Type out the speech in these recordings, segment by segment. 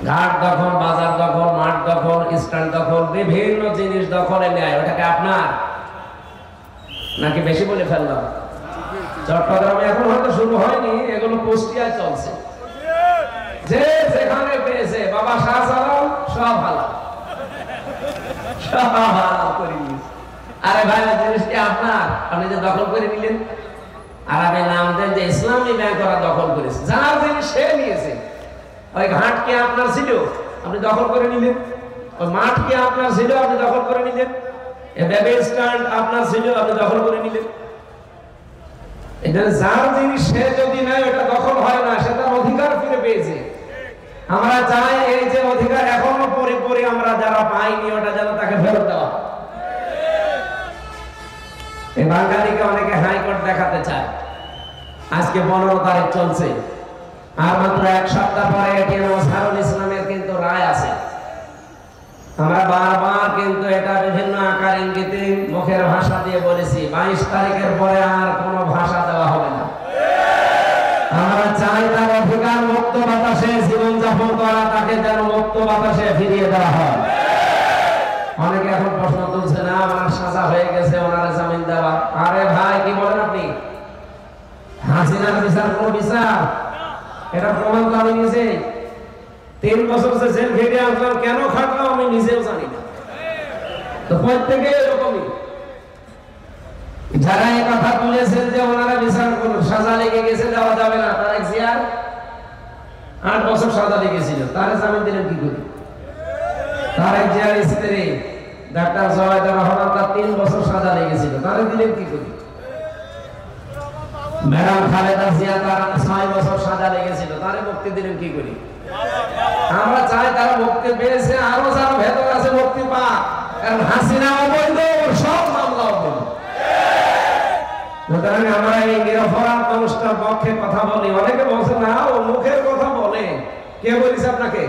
ঘাট দখল, বাজার দখল, মাঠ দখল, স্ট্যান্ড দখল, বিভিন্ন জিনিস দখলে নেয়, ওটাকে আপনার নাকি বেশি বলে ফেললাম? চট্টগ্রামে এখন হয়তো শুরু হয়নি, এগুলো কুষ্টিয়ায় চলছে। যে যেখানে পেয়েছে বাবা শাহজালাল সব ভালো, সব ভালো করে নিয়েছে। আরে ভাই, জিনিসটি আপনার, আপনি যে দখল করে নিলেন। আর আপনি নাম দেন যে ইসলামী ব্যাংক ওরা দখল করেছে, যার জিনিস সে নিয়েছে। ওই ঘাট কি আপনার ছিল, আপনি দখল করে নিলেন। ওই মাঠ কি আপনার ছিল, আপনি দখল করে নিলেন। বেবি স্ট্যান্ড আপনার ছিল, আপনি দখল করে নিলেন। এটা যার জিনিস সে যদি নেয়, এটা দখল হয় না, সে তার অধিকার ফিরে পেয়েছে। আমরা চাই এই যে অধিকার এখনো পরিপূর্ণ আমরা যারা পাইনি, ওটা যেন তাকে ফেরত দেওয়া। এই বাঙালিকে অনেকে হাইকোর্ট দেখাতে চায়। আজকে 15 তারিখ চলছে, আর মাত্র এক সপ্তাহ পরে এটিএম সারুল ইসলামের কিন্তু রায় আছে। আমরা বারবার কিন্তু এটা বিভিন্ন আকার ইঙ্গিতে মুখের ভাষা দিয়ে বলেছি, 22 তারিখের পরে আর কোনো ভাষা দেওয়া হবে না। আমরা চাই তার অধিকার মুক্ত বাতাসে জীবনযাপন করা, তাকে যেন মুক্ত বাতাসে ফিরিয়ে দেওয়া হয়। অনেকে এখন প্রশ্ন তুলছে, না আমার সাজা হয়ে গেছে, ওনারা জামিন দেওয়া। আরে ভাই, কি বলেন আপনি? হাসিনার বিচার কোন বিচার? এটা প্রমাণ তো আমি নিজে 3 বছর যে জেল খেটে আসলাম, কেন খাটলাম আমি নিজেও জানি না। তো প্রত্যেকে এরকমই। যারা এই কথা তুলেছেন যে ওনারা বিচার করুন, সাজা লেগে গেছে, দেওয়া যাবে না, তার এক জিয়ার 8 বছর সাজা লেগেছিল, তারে জামিন দিলেন কি করে? তার এক জিয়ার স্ত্রী ডাক্তার জওয়াইদা রহমান, তার 3 বছর সাজা লেগেছিল, তারে দিলেন কি করে? ম্যাডাম খালেদা জিয়া, তার 6 বছর সাজা লেগেছিল, তারে মুক্তি দিলেন কি করে? আমরা চাই তারা মুক্তি পেয়েছে, আরো যারা ভেতর আছে মুক্তি পাক। কারণ হাসিনা অবৈধ, সব মামলা অবৈধ। সুতরাং আমরা এই নিরপরাধ মানুষটার পক্ষে কথা বলি। অনেকে বলছে না, ও মুখের কথা বলে। কে বলেছে আপনাকে?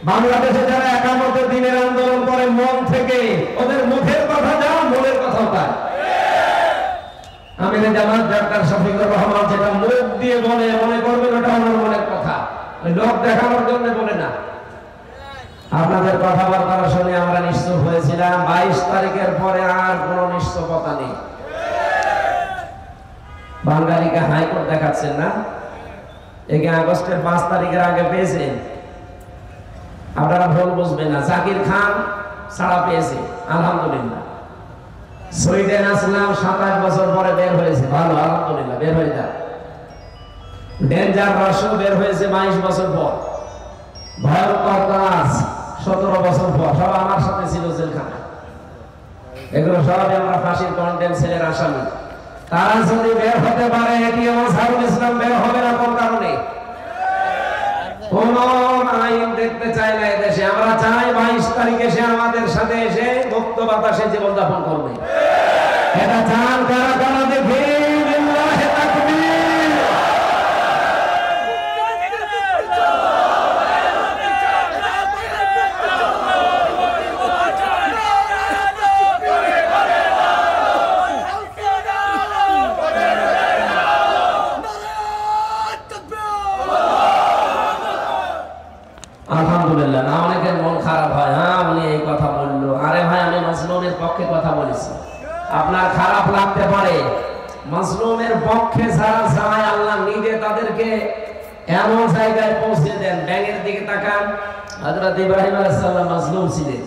বাংলাদেশে যারা 71 দিনের আন্দোলন করে মন থেকে, ওদের মুখের কথা যা, মনের কথাও তাই। আমিরে জামাত ডাক্তার শফিকুর রহমান যেটা মুখ দিয়ে বলে, মনে করবেন ওটা আমার মনের কথা, লোক দেখানোর জন্য বলে না। আপনাদের কথাবার্তা শুনে আমরা নিশ্চুপ হয়েছিলাম। 22 তারিখের পরে আর কোনো নিশ্চুপতা নেই। বাঙালিকে হাইকোর্ট দেখাচ্ছেন না, একে আগস্টের 5 তারিখের আগে পেয়েছেন। আপনারা ভুল বুঝবেন না, জাকির খান ছাড়া পেয়েছে, আলহামদুলিল্লাহ। সুইডেন আসলাম 27 বছর পরে বের হয়েছে, ভালো, আলহামদুলিল্লাহ, বের হয়ে যাক। ডেঞ্জার রাশিও বের হয়েছে 22 বছর পর। ভয়ঙ্কর কাজ 17 বছর পর, সব আমার সাথে ছিল জেলখানা। এগুলো সবই আমরা ফাঁসির কন্ডেম সেলের আসামি। তারা যদি বের হতে পারে, এটিএম সারুল ইসলাম বের হবে না। কোন কারণে? কোন আইন দেখতে চাই না এদেশে। আমরা চাই 22 তারিখে সে আমাদের সাথে এসে মুক্ত বাতাসে জীবনযাপন করবে। এটা চান কারা কারা? দেখে লিল্লাহি তাকবীর। আলহামদুলিল্লাহ। না, অনেকের মন খারাপ হয়, হ্যাঁ উনি এই কথা বললো। আরে ভাই, আমি মাজলুমের পক্ষে কথা বলেছি। আপনার খারাপ লাগতে পারে, মাজলুমের পক্ষে যারা যায়, আল্লাহ নিজে তাদেরকে এমন জায়গায় পৌঁছে দেন। ব্যাঙের দিকে তাকান, হযরত ইব্রাহিম আলাইহিস সালাম মাজলুম ছিলেন,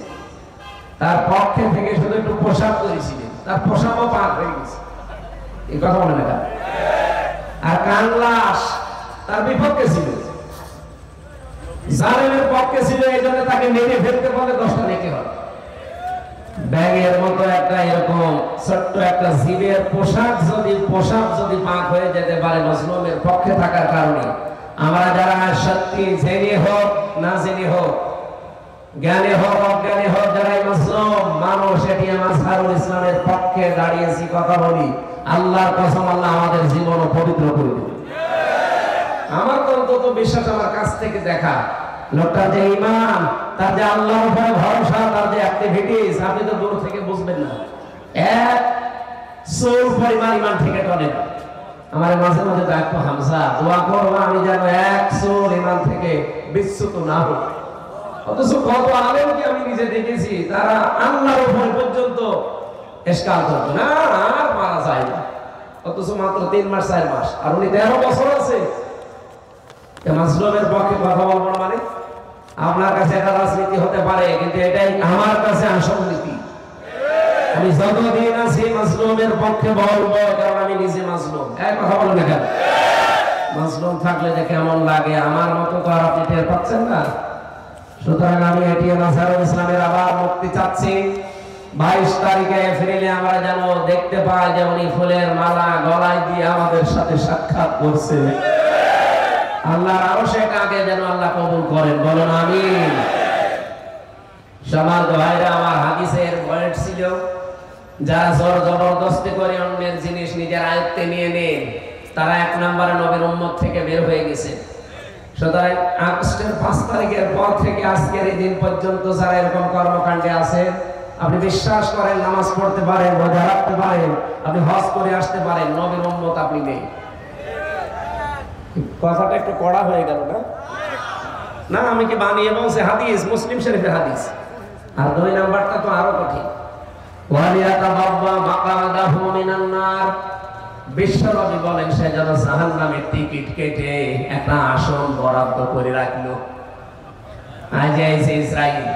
তার পক্ষে থেকে শুধু একটু পোশাক করেছিলেন, তার পোশাকও পাক হয়ে গেছে। এই কথা মনে রাখা। আর কানলাস তার বিপক্ষে ছিল, জালেমের পক্ষে ছিল, এই জন্য তাকে মেরে ফেলতে বলে 10টা নেকি হয়। ব্যাগের মতো একটা এরকম ছোট্ট একটা জীবের পোশাক যদি পাক হয়ে যেতে পারে মাজলুমের পক্ষে থাকার কারণে, আমরা যারা সত্যি জেনে হোক না জেনে হোক, জ্ঞানে হোক অজ্ঞানে হোক, যারা মাজলুম মানুষ, এটি আমার সারুল ইসলামের পক্ষে দাঁড়িয়েছি, কথা বলি, আল্লাহর কসম, আল্লাহ আমাদের জীবন পবিত্র করে দেবে। আমার তো অন্তত বিশ্বাস, আমার কাছ থেকে দেখা লোকটার যে ঈমান, তার যে আল্লাহর উপরে ভরসা, তার যে অ্যাক্টিভিটিস, আপনি তো দূর থেকে বুঝবেন না। এক সোল পরিমাণ ঈমান থেকে টলে না। আমার মাঝে মাঝে ডাকতো, হামজা দোয়া করো আমি যেন 1 সোল ঈমান থেকে বিচ্যুত না হই। অথচ কত আলেমকে আমি নিজে দেখেছি তারা আল্লাহর উপর পর্যন্ত ইশকাল করতো না আর মারা যায় না, অথচ মাত্র 3 মাস 4 মাস, আর উনি 13 বছর আছে। মাসলুমের পক্ষে কথা বলবো না মানে আপনার কাছে এটা রাজনীতি হতে পারে, কিন্তু এটাই আমার কাছে আসল নীতি। আমি যতদিন আছি মাসলুমের পক্ষে বলবো, কারণ আমি নিজে মাসলুম। এক কথা বলেন না কেন? মাসলুম থাকলে যে কেমন লাগে আমার মতো তো আর আপনি টের পাচ্ছেন না। সুতরাং আমি এটিএম আজহারুল ইসলামের আবার মুক্তি চাচ্ছি। 22 তারিখে এপ্রিলে আমরা যেন দেখতে পাই যে উনি ফুলের মালা গলায় দিয়ে আমাদের সাথে সাক্ষাৎ করছে। আল্লাহর আরশে আগে যেন আল্লাহ কবুল করেন, বলেন আমিন। সমাজ ভাইরা, আমার হাদিসের পয়েন্ট ছিল যারা জোর জবরদস্তি করে অন্যের জিনিস নিজের আয়ত্তে নিয়ে নেন তারা 1 নম্বরে নবীর উম্মত থেকে বের হয়ে গেছে। সুতরাং আগস্টের 5 তারিখের পর থেকে আজকের এই দিন পর্যন্ত যারা এরকম কর্মকাণ্ডে আছে, আপনি বিশ্বাস করেন, নামাজ পড়তে পারেন, রোজা রাখতে পারেন, আপনি হজ করে আসতে পারেন, নবীর উম্মত আপনি নেই। কথাটা একটু কড়া হয়ে গেল না? না, আমি কি বানিয়ে বলছি? হাদিস, মুসলিম শরীফের হাদিস। আর 2 নাম্বারটা তো আরো কঠিন। ওয়ালিয়াতাবাব্বা মাকাদাহু মিনান নার, বিশ্বনবী বলেন সে যেন জাহান্নামের টিকিট কেটে একটা আসন বরাদ্দ করে রাখলো। আজ এসে ইসরায়েল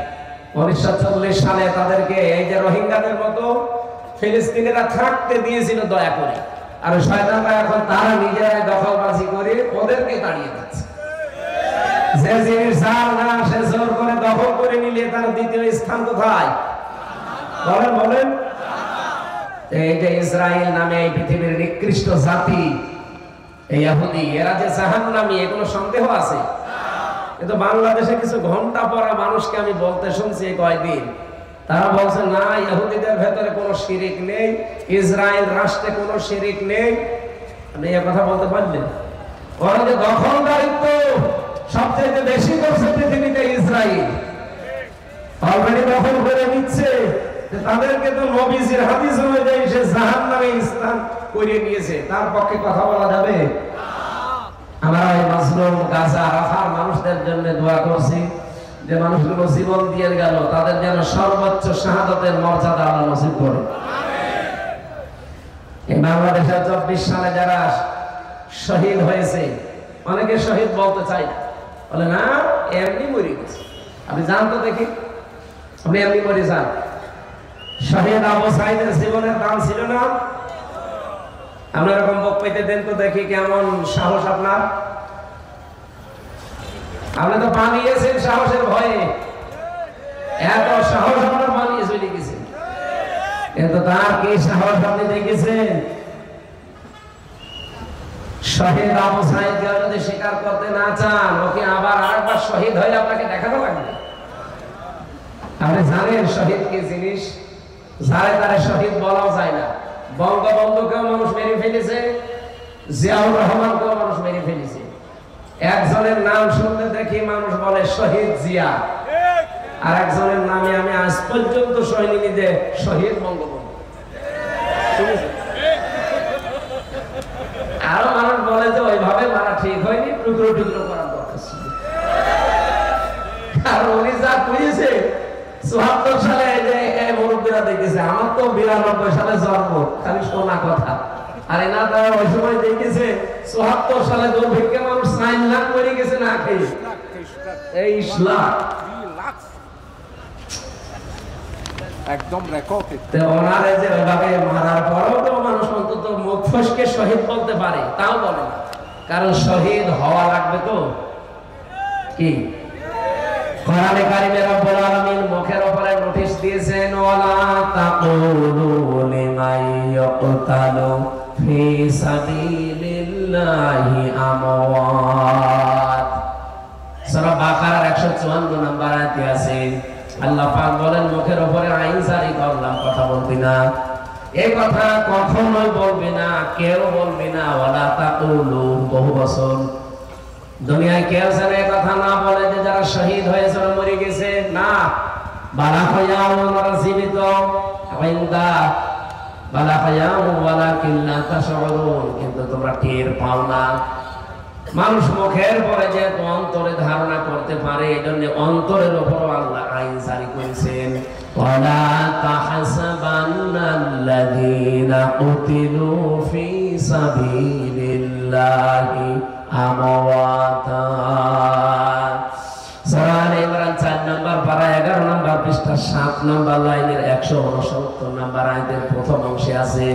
1940 সালে তাদেরকে এই যে রোহিঙ্গাদের মতো ফিলিস্তিনিরা থাকতে দিয়েছিল দয়া করে, আর শয়তানরা এখন তারা নিজেরাই দখলবাজি করে ওদেরকে তাড়িয়ে দিচ্ছে। যে জিনিস যার না সে জোর করে দখল করে নিলে তার দ্বিতীয় স্থান কোথায়? বলেন বলেন। এই যে ইসরায়েল নামে এই পৃথিবীর নিকৃষ্ট জাতি, এই ইহুদি, এরা যে জাহান্নামী, এগুলো সন্দেহ আছে? কিন্তু বাংলাদেশে কিছু ঘন্টা পড়া মানুষকে আমি বলতে শুনছি কয়দিন, তারা বলছে না, ইহুদিদের ভেতরে কোনো শিরিক নেই, ইসরায়েল রাষ্ট্রে কোনো শিরিক নেই। আপনি এই কথা বলতে পারলেন? ওরা যে দখলদারিত্ব সবচেয়ে বেশি করছে পৃথিবীতে ইসরায়েল, অলরেডি দখল করে নিচ্ছে। তাদেরকে তো নবীজির হাদিস অনুযায়ী সে জাহান্নামে স্থান করে নিয়েছে, তার পক্ষে কথা বলা যাবে? আমরা এই মাসলুম গাজা রাফার মানুষদের জন্য দোয়া করছি যে মানুষগুলো জীবন দিয়ে গেল, তাদের যেন সর্বোচ্চ শাহাদাতের মর্যাদা আল্লাহ নসিব করে। এই বাংলাদেশের 24 সালে যারা শহীদ হয়েছে, অনেকে শহীদ বলতে চায় না, বলে না এমনি মরে গেছে। আপনি জান তো দেখি, আপনি এমনি মরে যান। শহীদ আবু সাইদের জীবনের দাম ছিল না? আপনার এরকম বক্তব্য দেন তো দেখি কেমন সাহস আপনার। আপনি তো পালিয়েছেন সাহসের ভয়ে, এত সাহস আপনার পালিয়ে চলে গেছেন, কিন্তু তার কি সাহস আপনি দেখেছেন? শহীদ আবু সাইদকে যদি স্বীকার করতে না চান, ওকে আবার আরেকবার শহীদ হয়ে আপনাকে দেখানো লাগবে। আপনি জানেন শহীদ কি জিনিস? যারে তারে শহীদ বলাও যায় না। বঙ্গবন্ধুকেও মানুষ মেরে ফেলেছে, জিয়াউর রহমানকেও মানুষ মেরে ফেলেছে। একজনের নাম শুনতে দেখি মানুষ বলে শহীদ জিয়া, আর একজনের নামে আমি আজ পর্যন্ত শুনিনি যে শহীদ বঙ্গবন্ধু। আরো মানুষ বলে যে ওইভাবে মারা ঠিক হয়নি, টুকরো টুকরো করার দরকার ছিল। আর উনি যা করেছে ৭৪ সালে এই মুরব্বীরা দেখেছে, আমার তো ৯২ সালে জন্ম, খালি শোনা কথা। আরে না, তারা ওই সময় দেখেছে ৭৪ সালে দুর্ভিক্ষে মানুষ ৪ লাখ মরে গেছে না খেয়ে। এই ইসলাম একদম রেকর্ডেড। তো ওনারে যে ওইভাবে মারার পরেও তো মানুষ অন্তত মুখ ফসকে শহীদ বলতে পারে, তাও বলে না, কারণ শহীদ হওয়া লাগবে তো। কি কোরআনে কারিমে রব্বুল আলামিন মুখের উপরে নোটিশ দিয়েছেন, ওয়ালা তাকুলু লিমান ইয়াকতালু ফি সাবিলিল্লাহি আমওয়াত। সূরা বাকারার 154 নম্বর আয়াতে আছে, আল্লাহ পাক বলেন মুখের উপরে আইন জারি করলাম, কথা বলবি না। এই কথা কখনোই বলবি না, কেউ বলবি না। ওয়ালা তাকুলু, বহু বছর দুনিয়ায় কেউ যেন এই কথা না বলে যে যারা শহীদ হয়েছে মরে গেছে, না। বালা হায়াউ ওয়ালা জীবিত আইন্দা বালা হায়াউ ওয়ালাকিন লা তাশউরুন, কিন্তু তোমরা টের পাও না। মানুষ মুখের পরে যে অন্তরে ধারণা করতে পারে, এই জন্য অন্তরের উপর আল্লাহ আইন জারি করেছেন। ওয়ালা তাহসাবান্নাল্লাযীনা কুতিলু ফি সাবিলিল্লাহি আমওয়াতা। সূরা আলে ইমরান 4 নম্বর পারা 11 নম্বর পৃষ্ঠা 7 নম্বর লাইনের 169 নম্বর আয়াতের প্রথম অংশে আছে।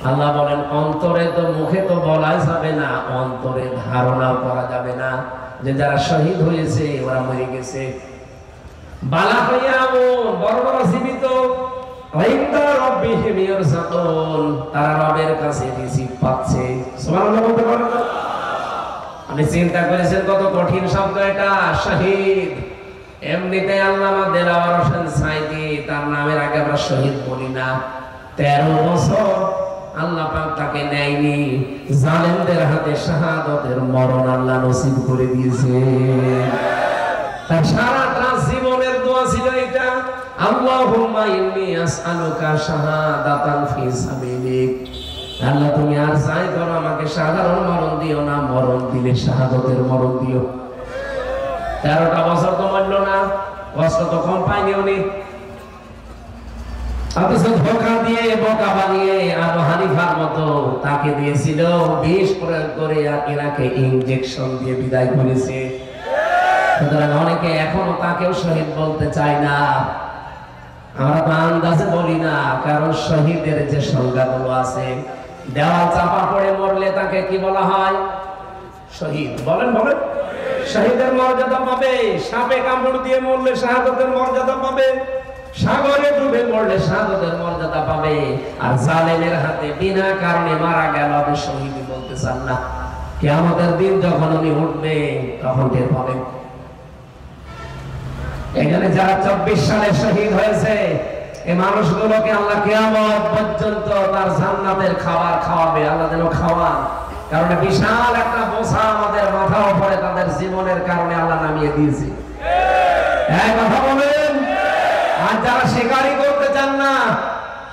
আল্লাহ বলেন অন্তরে তো মুখে তো বলা যাবে না, অন্তরে ধারণাও করা যাবে না যে যারা শহীদ হয়েছে ওরা মরে গেছে। বালা হইয়া বড় বড় জীবিত তারা রবের কাছে রিজিক পাচ্ছে। সুবহানাল্লাহ বলতে পারেন না? আমি চিন্তা করেছেন কত কঠিন শব্দ এটা, শহীদ। এমনিতে আল্লামা দেলাওয়ার হোসেন সাইদি তার নামের আগে আমরা শহীদ বলি না। 13 বছর আল্লাহ পাক তাকে নেয়নি, জালেমদের হাতে শাহাদাতের মরণ আল্লাহ নসিব করে দিয়েছে। তার সারাটা জীবনের দোয়া ছিল এটা, আল্লাহুম্মা ইন্নী আসআলুকা শাহাদাতান ফি সাবিলিক। আল্লাহ তুমি আর চাই করো আমাকে সাধারণ মরণ দিও না, মরণ দিলে শাহাদাতের মরণ দিও। 13টা বছর তো মরল না, কষ্ট তো কম পায়নি উনি। অথচ ধোঁকা দিয়ে বোকা বানিয়ে আবু হানিফার মতো তাকে দিয়েছিল বিষ প্রয়োগ করে ইরাকে ইনজেকশন দিয়ে বিদায় করেছে। সুতরাং অনেকে এখনো তাকেও শহীদ বলতে চায় না। আমরা তো আন্দাজে বলি না, কারণ শহীদের যে সংজ্ঞাগুলো আছে, দেওয়াল চাপা পড়ে মরলে তাকে কি বলা হয়? শহীদ। বলেন বলেন, শহীদের মর্যাদা পাবে। সাপে কামড় দিয়ে মরলে শাহাদাতের মর্যাদা পাবে, সাগরে ডুবে মরলে শাহাদাতের মর্যাদা পাবে। আর জালেমের হাতে বিনা কারণে মারা গেল আপনি শহীদ বলতে চান না। কিয়ামতের দিন যখন উনি উঠবে তখন টের পাবেন। এখানে যারা 24 সালে শহীদ হয়েছে, এই মানুষগুলোকে আল্লাহ কিয়ামত পর্যন্ত তার জান্নাতের খাবার খাওয়াবে। আল্লাহ যেন খাওয়ান, কারণ বিশাল একটা বোঝা আমাদের মাথার উপরে তাদের জীবনের কারণে আল্লাহ নামিয়ে দিয়েছে। এই কথা বলেন। আর যারা শিকারি করতে চান না,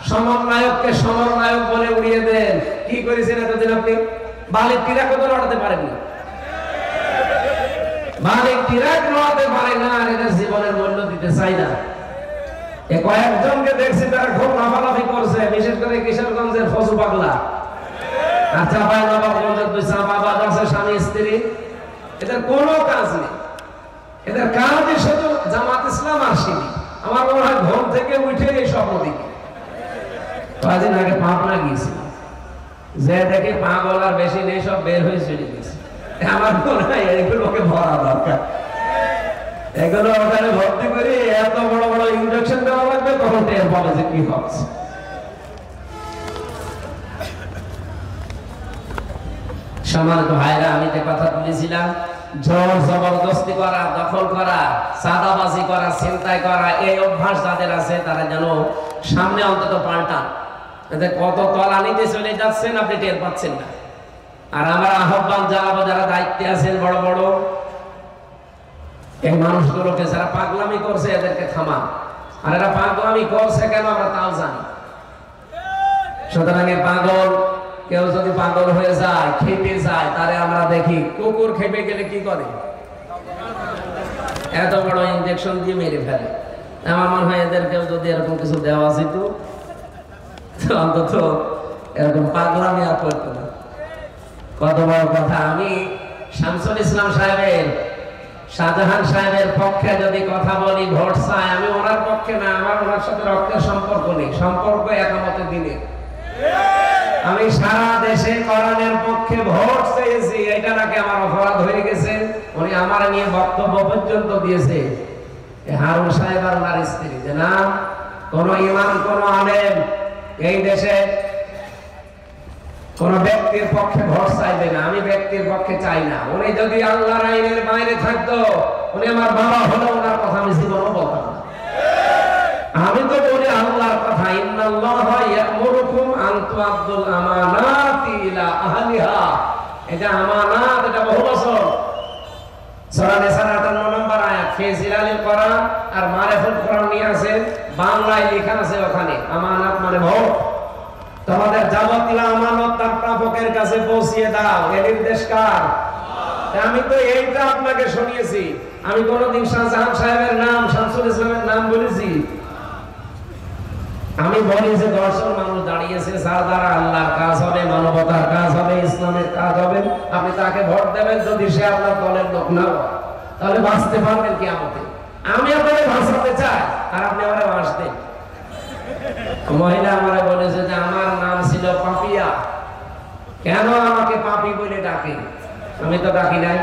সমন্বয়ককে সমন্বয়ক বলে উড়িয়ে দেন। কি করেছেন এতদিন আপনি? বালিক টিরাক তো লড়াতে পারেন না, বালিক টিরাক লড়াতে পারে না, আর এদের জীবনের মূল্য দিতে চাই না। এ কয়েকজনকে দেখছি তারা খুব লাফালাফি করছে, বিশেষ করে কিশোরগঞ্জের ফজু পাগলা আর চাপায় নবাবগঞ্জের 2 চাপাবাজ আছে স্বামী স্ত্রী। এদের কোনো কাজ নেই, এদের কাজই শুধু জামাত ইসলাম আর শিবির। আমার মনে হয় ঘর থেকে উঠে এই স্বপ্ন দেখি। কয়েকদিন আগে পাবনা গিয়েছিলাম, যে দেখে পাগল আর বেশি নেই, সব বের হয়ে চলে গেছে। আমার মনে হয় এগুলোকে ভরা দরকার, এগুলো ওখানে ভর্তি করে এত বড় বড় ইনজেকশন দেওয়া লাগবে, তখন টের পাবে যে কি হচ্ছে। সম্মানিত ভাইরা, আমি যে কথা বলেছিলাম, জোর জবরদস্তি করা, দখল করা, চাঁদাবাজি করা, ছিনতাই করা, এই অভ্যাস যাদের আছে তারা যেন সামনে অন্তত পাল্টান। এতে কত তলানিতে চলে যাচ্ছেন আপনি টের পাচ্ছেন না। আর আমার আহ্বান জানাবো, যারা দায়িত্বে আছেন বড় বড়, এই মানুষগুলোকে যারা পাগলামি করছে এদেরকে থামান। আর এরা পাগলামি করছে কেন আমরা তাও জানি। সুতরাং পাগল, কেউ যদি পাগল হয়ে যায়, খেপে যায়, তারে আমরা দেখি কুকুর খেপে গেলে কি করে? এত বড় ইনজেকশন দিয়ে মেরে ফেলে। আমার মনে হয় এদেরকেও যদি এরকম কিছু দেওয়া যেত, অন্তত এরকম পাগলামি আর করতো না। কত বড় কথা। আমি শামসুল ইসলাম সাহেবের, শাহজাহান সাহেবের পক্ষে যদি কথা বলি, ভোট চাই, আমি ওনার পক্ষে না, আমার ওনার সাথে রক্তের সম্পর্ক নেই, সম্পর্ক একামতে দিনে। আমি সারা দেশে কোরআনের পক্ষে ভোট চেয়েছি, এটা নাকি আমার অপরাধ হয়ে গেছে। উনি আমার নিয়ে বক্তব্য পর্যন্ত দিয়েছে হারুন সাহেব আর ওনার স্ত্রী, যে না, কোন ইমাম, কোন আলেম এই দেশে কোন ব্যক্তির পক্ষে ভোট চাইবে না। আমি ব্যক্তির পক্ষে চাই না। উনি যদি আল্লাহর আইনের বাইরে থাকতো, উনি আমার বাবা হলো, ওনার কথা আমি জীবনও বলতাম না। আমি তো বলি আল্লাহর কথা, ইন্নাল্লাহা ইয়া'মুরুকুম আন তু'আদ্দুল আমানাতি ইলা আহলিহা। এটা আমানাত, এটা বহু বছর। সূরা নিসার 58 নম্বর আয়াত, ফি জিলালিল কোরআন আর মারিফাতুল কোরআন নিয়ে আছে, বাংলায় লেখা আছে ওখানে। আমানাত মানে ভোট। তোমাদের যাবতীয় আমানত তার প্রাপকের কাছে পৌঁছিয়ে দাও। এর নির্দেশ কার? আমি তো এইটা আপনাকে শুনিয়েছি। আমি কোনদিন শাহজাহান সাহেবের নাম, শামসুল ইসলামের নাম বলেছি? আমি বলি যে 10 জন মানুষ দাঁড়িয়েছে, যার দ্বারা আল্লাহর কাজ হবে, মানবতার কাজ হবে, ইসলামের কাজ হবে, আপনি তাকে ভোট দেবেন। যদি সে আপনার দলের লোক না হয়, তাহলে বাঁচতে পারবেন কিয়ামতে। আমি আপনাকে বাঁচাতে চাই, আর আপনি আমারে বাঁচতেন। মহিলা আমারে বলেছে যে আমার নাম ছিল পাপিয়া, কেন আমাকে পাপী বলে ডাকে? আমি তো ডাকি নাই,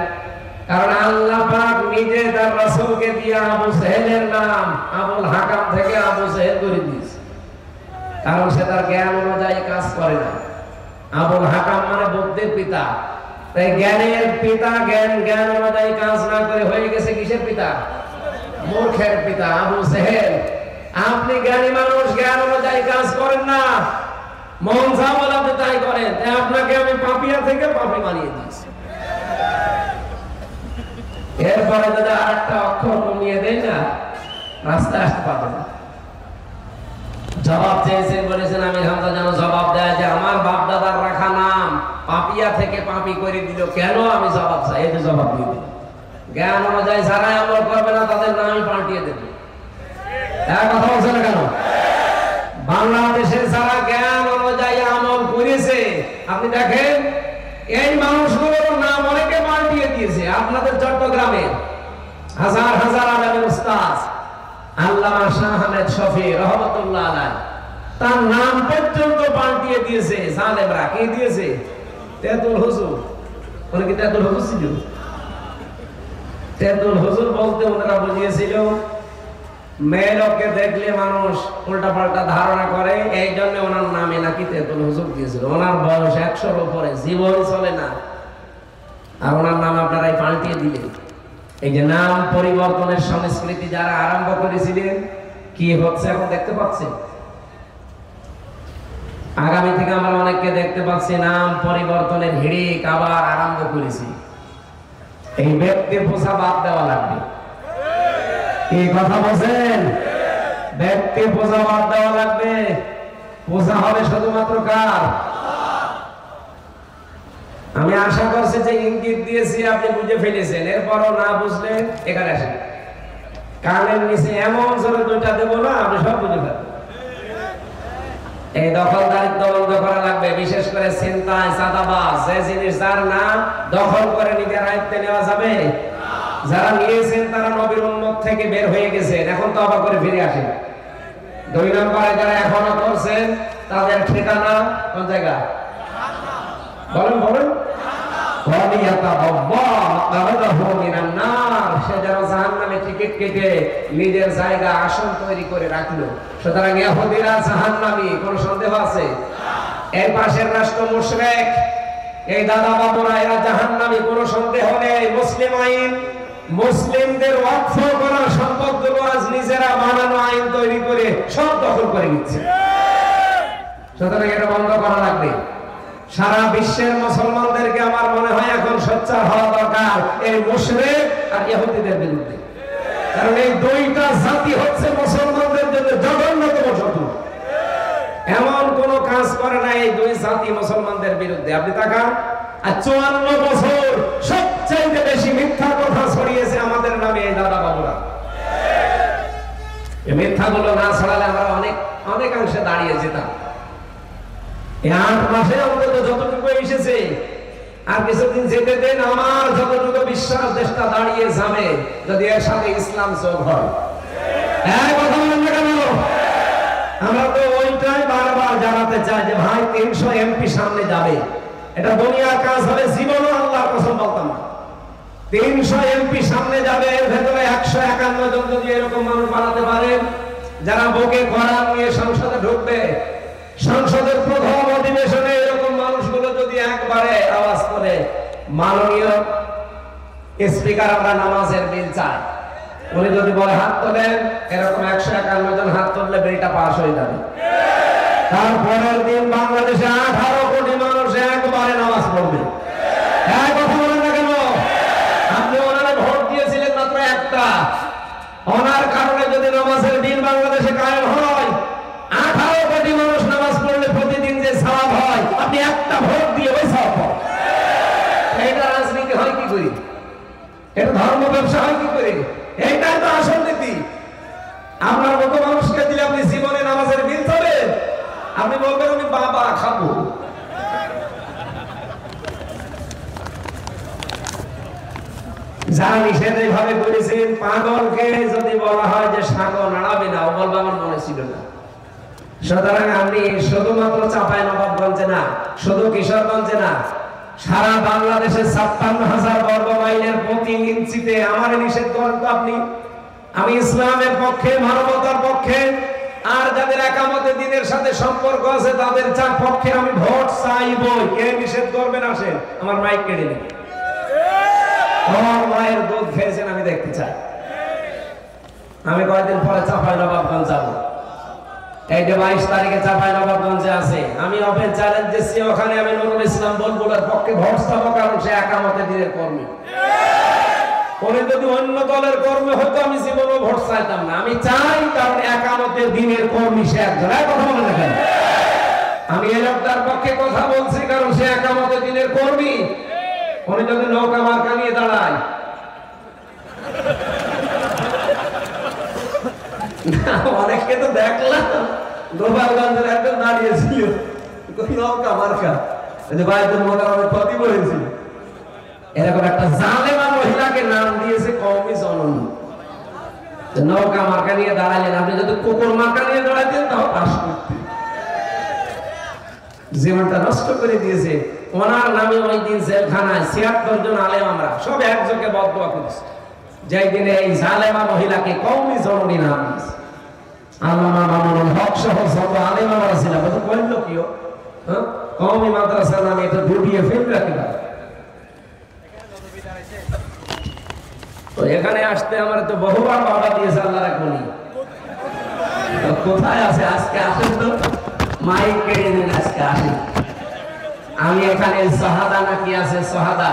কারণ আল্লাহ পাক নিজে তার রাসূলকে দিয়ে আবু সেহেলের নাম আবুল হাকাম থেকে আবু সেহেল করে দিয়েছে, কারণ সে তার জ্ঞান অনুযায়ী কাজ করে না। আবুল হাকাম মানে বুদ্ধির পিতা, তাই জ্ঞানের পিতা জ্ঞান অনুযায়ী কাজ না করে হয়ে গেছে কিসের পিতা? মূর্খের পিতা আবু সেহেল। আপনি জ্ঞানী মানুষ, জ্ঞান অনুযায়ী কাজ করেন না, মন যা বলে আপনি তাই করেন, তাই আপনাকে আমি পাপিয়া থেকে পাপী বানিয়ে দিয়েছি। এরপরে যদি আরেকটা অক্ষর কমিয়ে দেয় না, রাস্তায় আসতে পারবে না। জবাব চেয়েছেন, বলেছেন আমি হামজা যেন জবাব দেয় যে আমার বাপ দাদার রাখা নাম পাপিয়া থেকে পাপী করে দিল, কেন? আমি জবাব চাই। এই যে জবাব দিয়ে দিল, জ্ঞান অনুযায়ী যারাই আমল করবে না তাদের নামই পাল্টিয়ে দেবে। এক কথা বলছে না কেন? বাংলাদেশের যারা জ্ঞান অনুযায়ী আমল করেছে, আপনি দেখেন এই মানুষগুলোর নাম অনেকে পাল্টিয়ে দিয়েছে। আপনাদের চট্টগ্রামে হাজার হাজার আলেমের উস্তাদ আল্লামা শাহ আহমেদ শফি রহমতুল্লাহ আলাইহি, তার নাম পর্যন্ত পাল্টিয়ে দিয়েছে জালেমরা। কে দিয়েছে? তেতুল হুজুর। উনি কি তেতুল হুজুর ছিল? তেতুল হুজুর বলতে ওনারা বুঝিয়েছিল মেয়ে লোককে দেখলে মানুষ উল্টা পাল্টা ধারণা করে, এই জন্য ওনার নামে নাকি তেতুল হুজুর দিয়েছিল। ওনার বয়স 100-র উপরে, জীবন চলে না, আর ওনার নাম আপনারাই পাল্টিয়ে দিলেন। এই যে নাম পরিবর্তনের সংস্কৃতি যারা আরম্ভ করেছিলেন, কি হচ্ছে এখন দেখতে পাচ্ছি। আগামী থেকে আমরা অনেককে দেখতে পাচ্ছি নাম পরিবর্তনের হিড়িক আবার আরম্ভ করেছি। এই ব্যক্তির পোষা বাদ দেওয়া লাগবে। এই কথা বলছেন? ব্যক্তি পূজা বাদ দেওয়া লাগবে। পূজা হবে শুধুমাত্র কার? আমি আশা করছি যে ইঙ্গিত দিয়েছি আপনি বুঝে ফেলেছেন। এরপরও না বুঝলে এখানে আসেন, কানের নিচে এমন জোরে দুইটা দেবো না, আপনি সব বুঝে ফেলবেন। এই দখলদারিত্ব বন্ধ করা লাগবে, বিশেষ করে ছিনতাই, চাঁদাবাজ, যে জিনিস যার না দখল করে নিজের আয়ত্তে নেওয়া যাবে। যারা নিয়েছেন তারা নবীর উম্মত থেকে বের হয়ে গেছেন, এখন তওবা করে ফিরে আসেন। 2 নম্বরে যারা এখনো করছেন তাদের ঠিকানা কোন জায়গা? বলেন বলেন। সে যেন জাহান্নামে টিকিট কেটে নিজের জায়গা আসন তৈরি করে রাখলো। সুতরাং ইহুদিরা জাহান্নামী, কোনো সন্দেহ আছে? এর পাশের রাষ্ট্র মুশরিক, এই দাদা বাবুরা এরা জাহান্নামী, কোনো সন্দেহ নেই। মুসলিম আইন, মুসলিমদের ওয়াকফ করা সম্পদগুলো আজ নিজেরা বানানো আইন তৈরি করে সব দখল করে নিচ্ছে। সুতরাং এটা বন্ধ করা লাগবে। সারা বিশ্বের মুসলমানদেরকে আমার মনে হয় এখন সোচ্চার হওয়া দরকার এই মুশরিক আর ইহুদিদের বিরুদ্ধে। কারণ এই দুইটা জাতি হচ্ছে মুসলমানদের জন্য জঘন্যতম শত্রু। এমন কোন কাজ করে না এই দুই জাতি মুসলমানদের বিরুদ্ধে। আপনি তাকান, আর 54 বছর সবচাইতে বেশি মিথ্যা কথা ছড়িয়েছে আমাদের নামে এই দাদা বাবুরা। এই মিথ্যাগুলো না ছড়ালে আমরা অনেকাংশে দাঁড়িয়ে যেতাম। এই 8 মাসে অন্তত যতটুকু এসেছে, আর কিছুদিন যেতে দেন, আমার যতটুকু বিশ্বাস দেশটা দাঁড়িয়ে যাবে যদি এর সাথে ইসলাম যোগ হয়। কথা বলেন না কেন? আমরা তো ওইটাই বারবার জানাতে চাই যে ভাই 300 এমপি সামনে যাবে, এটা দুনিয়ার কাজ হবে, জীবনও আল্লাহর কসম বলতাম না। 300 এমপি সামনে যাবে, এর ভেতরে 151 জন যদি এরকম মানুষ বানাতে পারেন যারা বুকে কোরআন নিয়ে সংসদে ঢুকবে, সংসদের প্রথম অধিবেশনে এরকম মানুষগুলো যদি একবারে আওয়াজ করে মাননীয় স্পিকার আমরা নামাজের বিল চাই, উনি যদি বলে হাত তোলেন, এরকম 151 জন হাত তুললে বিলটা পাস হয়ে যাবে। তারপরের দিন বাংলাদেশে 18 কোটি মানুষ একবারে নামাজ পড়বে। কথা বলেন না কেন? আপনি ওনারা ভোট দিয়েছিলেন মাত্র একটা, ওনার কারণে যদি নামাজের দিন বাংলাদেশে কায়েম হয়, 18 কোটি মানুষ নামাজ পড়লে প্রতিদিন যে সওয়াব হয়, আপনি একটা ভোট দিয়ে ওই সওয়াব পাবেন। এটা রাজনীতি হয় কি করি? এটা ধর্ম ব্যবসা হয় কি করে? এইটাই তো আসল নীতি। আপনার মতো মানুষকে দিলে আপনি জীবনে নামাজের বিল পাবেন, আপনি বলবেন আমি বাবা খাবো। যারা নিষেধ এইভাবে করেছেন, পাগলকে যদি বলা হয় যে সাগর নাড়াবে না, ও বলবে আমার মনে ছিল না। সুতরাং আপনি শুধুমাত্র চাঁপাইনবাবগঞ্জে না, শুধু কিশোরগঞ্জে না, সারা বাংলাদেশের ৫৬,০০০ বর্গ মাইলের প্রতি ইঞ্চিতে আমার নিষেধ করেন তো আপনি। আমি ইসলামের পক্ষে, মানবতার পক্ষে, আর যাদের একামতে দ্বীনের সাথে সম্পর্ক আছে তাদের পক্ষে আমি ভোট চাইবই। কে নিষেধ করবেন? আসেন, আমার মাইক কেড়ে নিন। আমার মায়ের দুধ খেয়েছেন, আমি দেখতে চাই। আমি কয়েকদিন পরে চাঁপাইনবাবগঞ্জ যাবো। এই যে ২২ তারিখে চাঁপাইনবাবগঞ্জে আছে, আমি ওপেন চ্যালেঞ্জ দিচ্ছি, ওখানে আমি নুরুল ইসলাম বুলবুলের পক্ষে ভোট চাবো, কারণ সে একামতে দ্বীনের কর্মী। উনি যদি অন্য দলের কর্মী হতো আমি জীবনেও ভোট চাইতাম না। আমি চাই, কারণ একামতে দ্বীনের কর্মী সে একজন। কথা বলে দেখেন, আমি এই লোকটার পক্ষে কথা বলছি কারণ সে একামতে দ্বীনের কর্মী। উনি যদি নৌকা মার্কা নিয়ে দাঁড়ায়, অনেককে তো দেখলাম গোপালগঞ্জের একজন দাঁড়িয়েছিল নৌকা মার্কা, বাইতুল মোকাররমে ক্ষতি করেছিল। এরকম একটা জালেমা মহিলাকে নাম দিয়েছে কওমি জননী। নৌকা মার্কা নিয়ে দাঁড়ালেন, আপনি যদি কুকুর মার্কা নিয়ে দাঁড়াতেন তাও পাস করতেন। জীবনটা নষ্ট করে দিয়েছে। ওনার নামে ওই দিন জেলখানায় ৭৬ জন আলেম আমরা সব একযোগে বদদোয়া করেছি, যেই দিনে এই জালেমা মহিলাকে কওমি জননী নাম দিয়েছে। আল্লামা মামুনুল হক সহ যত আলেম আমরা ছিলাম, তো কইল কিও কওমি মাদ্রাসার নামে এটা ডুবিয়ে ফেলবে কিভাবে? তো এখানে আসতে আমার তো বহুবার বাবা দিয়েছে আল্লাহ রাখুনি। কোথায় আছে? আজকে আসেন তো, মাইক কেড়ে দিন, আজকে আসেন। আমি এখানে সহাদা নাকি আছে, সহাদা